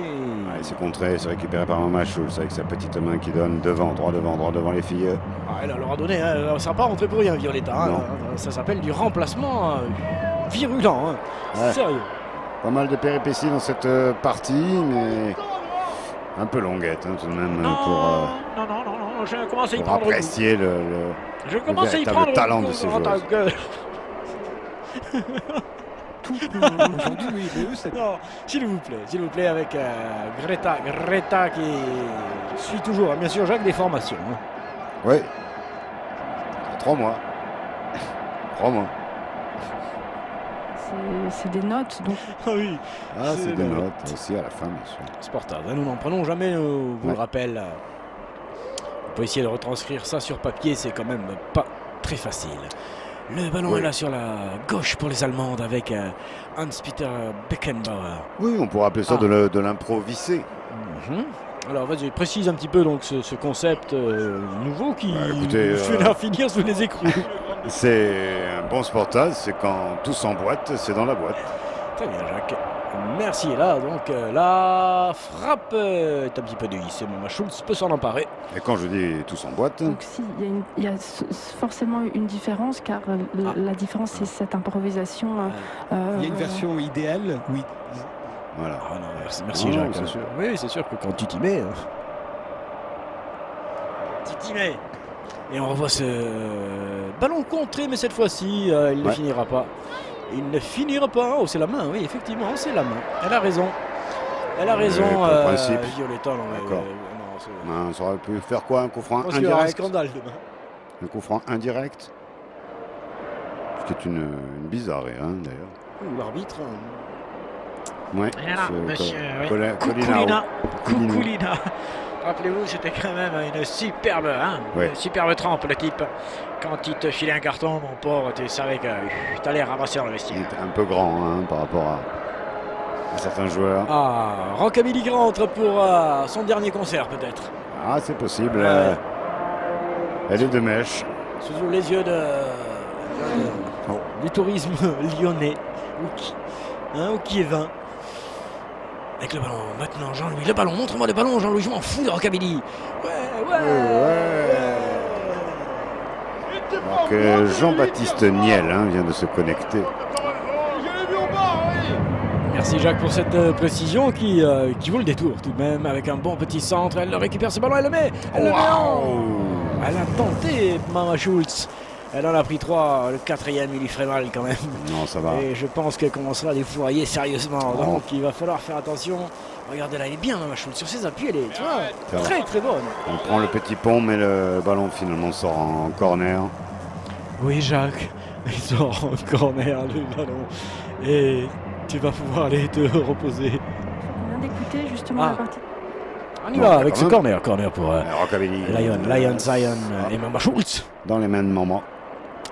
Allez, c'est contré, c'est récupéré par Mama Schultz avec sa petite main qui donne droit devant les filles. Elle leur a donné, hein, ça n'a pas rentré pour rien, Violetta. Hein, ça s'appelle du remplacement virulent. Hein. Sérieux. Pas mal de péripéties dans cette partie, mais un peu longuette tout de même non, je commence à y prendre apprécier le véritable talent de ces joueurs. Aujourd'hui, oui, non, s'il vous plaît, avec Greta qui suit toujours, bien sûr, Jacques, des formations. Hein. Oui, 3 mois. 3 mois. C'est des notes, donc. Ah oui. Ah, c'est des notes aussi à la fin, bien sûr. Sportable, nous n'en prenons jamais, vous le rappelle. On peut essayer de retranscrire ça sur papier, c'est quand même pas très facile. Le ballon est là sur la gauche pour les Allemandes avec Hans-Peter Beckenbauer. Oui, on pourrait appeler ça de l'improvisé. Alors vas-y, précise un petit peu donc ce concept nouveau qui fait à finir sous les écrous. C'est un bon sportage, c'est quand tout s'emboîte, c'est dans la boîte. Très bien, Jacques. Merci. Là, donc, la frappe est un petit peu dévissée. Mama Schultz peut s'en emparer. Et quand je dis tout s'emboîte... Donc si, il y a forcément une différence, car la différence, c'est cette improvisation. Il y a une version idéale, oui. Voilà. Ah non, merci Jacques. C'est sûr. Oui, c'est sûr que quand tu t'y mets... Tu t'y mets. Et on revoit ce ballon contré, mais cette fois-ci, il ne finira pas. Il ne finira pas. Oh, c'est la main, oui, effectivement, c'est la main. Elle a raison. Elle a raison, Violetta. D'accord. Ça aurait pu faire quoi? Un coup franc indirect? Un scandale demain. Un coup franc indirect? Ce qui est une bizarrerie, d'ailleurs. L'arbitre. Oui, monsieur Kukulina. Rappelez-vous, c'était quand même une superbe trempe, le type. Quand il te filait un carton, mon pauvre, tu savais que tu allais ramasser dans le vestiaire. Il était un peu grand par rapport à certains joueurs. Ah, Rockabilly rentre pour son dernier concert, peut-être. Ah, c'est possible. Elle est de mèche. Sous les yeux du tourisme lyonnais. Ou qui est 20. Avec le ballon, maintenant Jean-Louis, le ballon, montre-moi le ballon Jean-Louis, je m'en fous de Rockabilly. Alors que Jean-Baptiste Niel vient de se connecter. Merci Jacques pour cette précision qui vaut le détour tout de même, avec un bon petit centre, elle récupère ce ballon, elle le met, elle a tenté Mama Schultz. Elle en a pris 3, le 4e il lui ferait mal quand même. Non, ça va. Et je pense qu'elle commencera à les fourrailler sérieusement. Donc il va falloir faire attention. Regardez là, elle est bien Mama Schultz. Sur ses appuis, elle est très très bonne. On prend le petit pont, mais le ballon finalement sort en corner. Oui Jacques, il sort en corner le ballon. Et tu vas pouvoir aller te reposer. On vient d'écouter justement la partie. On y va avec ce corner pour Rockabilly. Lion Zion et Mama Schultz. Dans les mains de maman.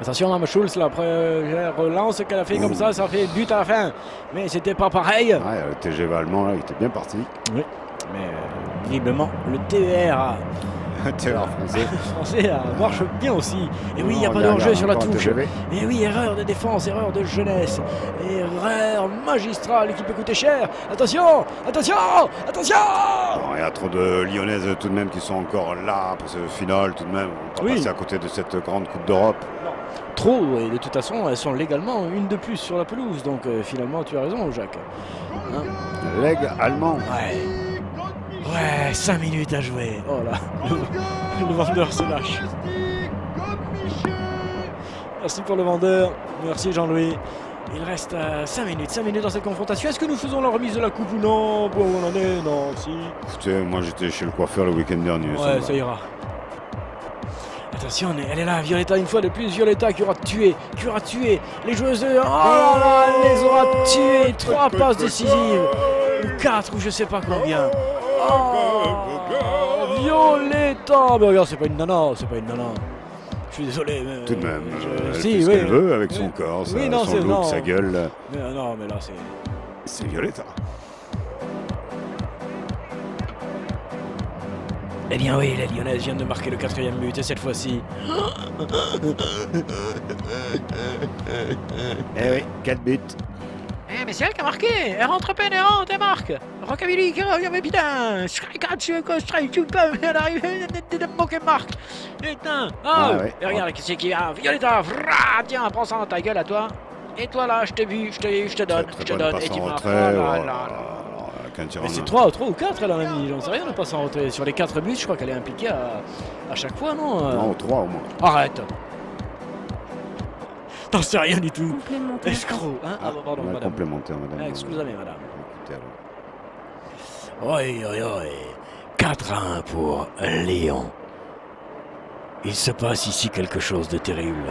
Attention Mama Schultz, la première relance qu'elle a fait comme ça fait but à la fin. Mais c'était pas pareil. Le TGV allemand, là, il était bien parti. Oui, mais visiblement, le TER Terreur français. Français marche bien aussi. Et oui, il n'y a pas de hors-jeu sur la touche. Et oui, erreur de défense, erreur de jeunesse. Erreur magistrale qui peut coûter cher. Attention, attention, attention. Il y a trop de Lyonnaises tout de même qui sont encore là pour ce final tout de même. On va passer à côté de cette grande Coupe d'Europe. Trop, et de toute façon, elles sont légalement une de plus sur la pelouse. Donc finalement, tu as raison, Jacques. Hein? Leg allemand. Ouais, 5 minutes à jouer. Oh là, le vendeur se lâche. Merci pour le vendeur. Merci Jean-Louis. Il reste 5 minutes dans cette confrontation. Est-ce que nous faisons la remise de la coupe ou non? Bon, on en est, non, si. Écoutez, moi j'étais chez le coiffeur le week-end dernier. Ouais, ça ira. Attention, elle est là, Violetta, une fois de plus, Violetta qui aura tué les joueuses de... Oh là là, elle les aura tuées, 3 passes décisives, ou 4, ou je sais pas combien. Oh, Violetta, mais regarde, c'est pas une nana. Je suis désolé, mais... Tout de même, elle fait ce qu'elle veut avec son corps, son look, sa gueule. Mais non, mais là, c'est... C'est Violetta. Eh bien oui, les Lyonnaises viennent de marquer le 4e but, et cette fois-ci... Eh oui, 4 buts. Eh mais c'est elle qui a marqué. Elle rentre pénérante, elle marque. Rockabilly qui revient, mais putain. Elle arrive, qu'elle marque. Putain. Oh, et regarde qui c'est qui vient. Violetta, tiens, prends ça dans ta gueule à toi. Et toi là, je t'ai vu, je te donne. Et tu marques. Mais c'est 3 ou 4 elle en a mis, j'en sais rien de passer en retrait. Sur les 4 buts, je crois qu'elle est impliquée à chaque fois, non? Non, 3 au moins. Arrête. T'en sais rien du tout. Escroc, hein? Ah, pardon, madame. Complémentaire, madame. Excusez-moi, madame. Oi. 4-1 pour Lyon. Il se passe ici quelque chose de terrible.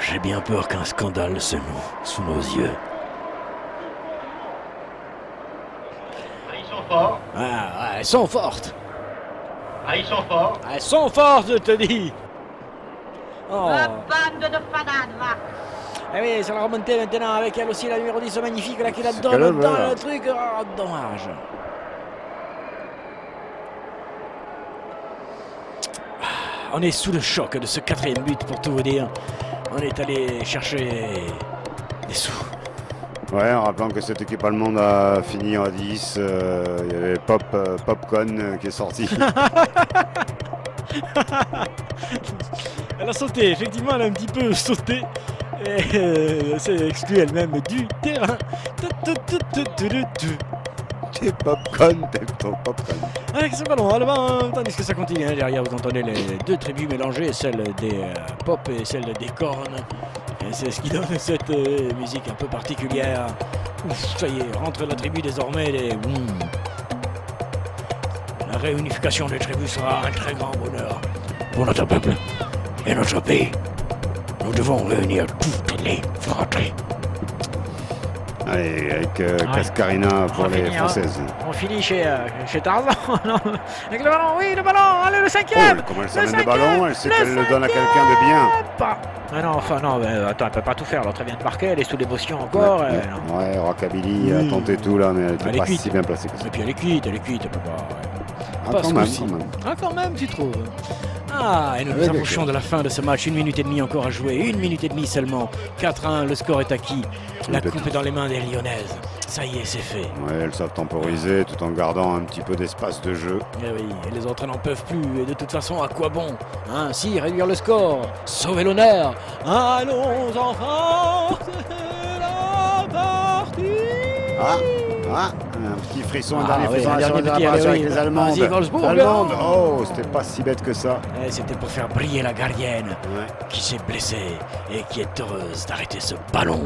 J'ai bien peur qu'un scandale se noue sous nos yeux. Elles sont fortes. Ils sont forts. Elles sont fortes, je te dis. Oh. La bande de fadanes, va. Eh oui, c'est la remontée maintenant avec elle aussi, la numéro 10 magnifique là qui la donne dans le truc. Oh, dommage. On est sous le choc de ce 4e but pour tout vous dire. On est allé chercher des sous. Ouais, en rappelant que cette équipe allemande a fini à 10, il y avait Popcorn qui est sorti. Elle a sauté, effectivement, elle a un petit peu sauté. Et elle s'est exclue elle-même du terrain. T'es Popcorn. Avec ce ballon allemand, tandis que ça continue. Hein, derrière, vous entendez les 2 tribus mélangées, celle des pop et celle des cornes. Et c'est ce qui donne cette musique un peu particulière. Ouf, ça y est, rentre la tribu désormais. La réunification des tribus sera un très grand bonheur pour notre peuple et notre pays. Nous devons réunir toutes les fratries. Allez, avec Cascarina pour les Françaises. On finit chez Tarzan. Avec le ballon, oui, le ballon, allez, le 5e. Comment elle s'amène le ballon? Elle sait qu'elle le donne à quelqu'un de bien. Ah non, enfin non, attends, elle peut pas tout faire, l'autre vient de marquer, elle est sous l'émotion encore. Ouais, Rockabilly a tenté tout là, mais elle était pas si bien placée que ça. Et puis elle est cuite, elle peut pas. Quand même. Ah, quand même, tu trouves? Ah, et nous nous approchons de la fin de ce match. 1 minute et demie encore à jouer. 1 minute et demie seulement. 4-1, le score est acquis. La coupe est dans les mains des Lyonnaises. Ça y est, c'est fait. Ouais, elles savent temporiser tout en gardant un petit peu d'espace de jeu. Et oui, et les autres n'en peuvent plus. Et de toute façon, à quoi bon? Si, réduire le score, sauver l'honneur. Allons enfants, c'est la partie. Un petit frisson, un dernier frisson avec les Allemandes. Oh, c'était pas si bête que ça. C'était pour faire briller la gardienne qui s'est blessée et qui est heureuse d'arrêter ce ballon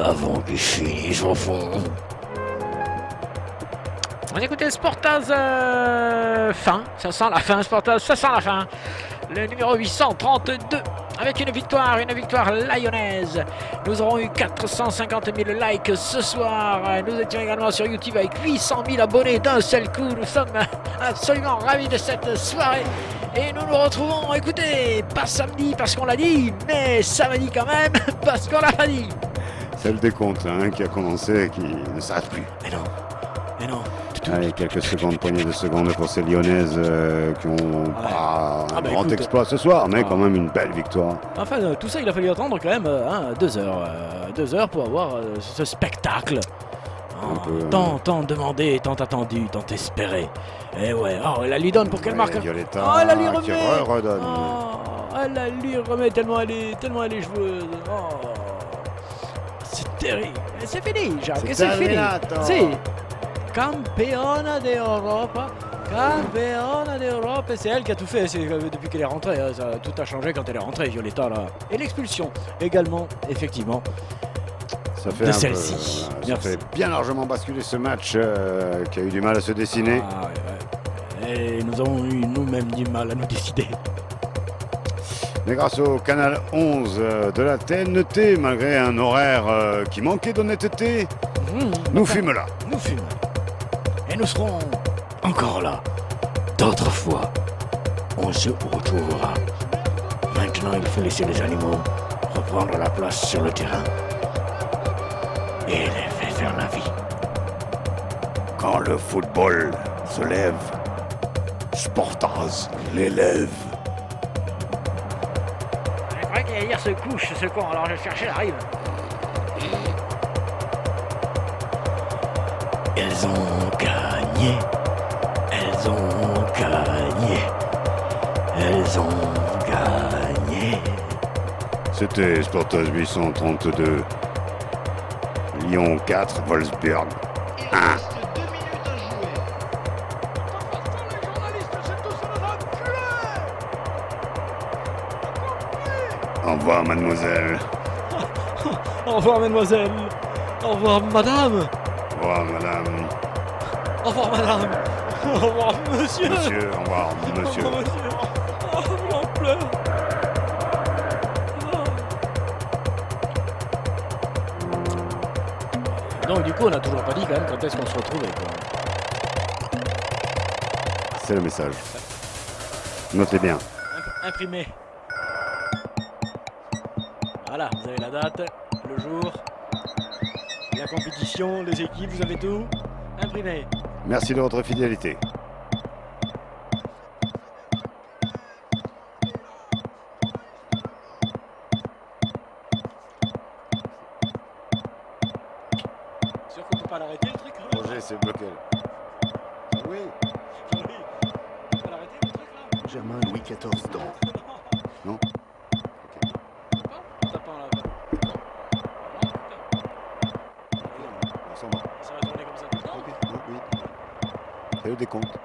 avant qu'il finisse au fond. On écoutait le Sportaz fin, ça sent la fin, Sportaz, ça sent la fin. Le numéro 832, avec une victoire lyonnaise. Nous aurons eu 450 000 likes ce soir. Nous étions également sur YouTube avec 800 000 abonnés d'un seul coup. Nous sommes absolument ravis de cette soirée. Et nous nous retrouvons, écoutez, pas samedi parce qu'on l'a dit, mais samedi quand même parce qu'on l'a pas dit. C'est le décompte qui a commencé et qui ne s'arrête plus. Mais non. Allez, quelques secondes, poignées de secondes pour ces Lyonnaises qui ont pas un grand exploit ce soir, mais quand même une belle victoire. Enfin, tout ça, il a fallu attendre quand même 2 heures. 2 heures pour avoir ce spectacle. Tant demandé, tant attendu, tant espéré. Et ouais, elle lui donne pour qu'elle marque. Violetta elle la lui remet. qui redonne. Elle la lui remet tellement elle est joueuse. C'est terrible. C'est fini, Jacques. C'est fini. C'est Campiona d'Europa. Campiona d'Europe. Et c'est elle qui a tout fait depuis qu'elle est rentrée. Tout a changé quand elle est rentrée, Violetta. Là. Et l'expulsion également, effectivement. Ça fait de celle-ci. Ça fait bien largement basculer ce match qui a eu du mal à se dessiner. Et nous avons eu nous-mêmes du mal à nous décider. Mais grâce au canal 11 de la TNT, malgré un horaire qui manquait d'honnêteté, nous fûmes là. Nous fûmes. Et nous serons encore là. D'autres fois, on se retrouvera. Maintenant, il faut laisser les animaux reprendre la place sur le terrain. Et les fait faire la vie. Quand le football se lève, Sportaz l'élève. Je croyais qu'il allait dire se couche, ce con, alors je cherchais la rive. Elles ont gagné. Elles ont gagné. Elles ont gagné. C'était Sportaz 832. Lyon 4, Wolfsburg 1. Au revoir, mademoiselle. Au revoir, mademoiselle. Au revoir, madame. Au revoir, madame. Au revoir, madame. Au revoir, monsieur. Monsieur, au revoir, monsieur. Au revoir, monsieur. Oh, j'en pleure. Non, du coup, on n'a toujours pas dit quand même quand est-ce qu'on se retrouvait. C'est le message. Notez bien. Imprimé. Voilà, vous avez la date, le jour, la compétition, les équipes, vous avez tout. Imprimé. Merci de votre fidélité. Sûr qu'on peut pas l'arrêter le truc là? Roger, c'est bloqué. Oui. Jean-Louis, on peut pas l'arrêter le truc là? Germain Louis XIV dans. Non. Ça va tourner comme ça tout le temps? Oui. C'est le décompte.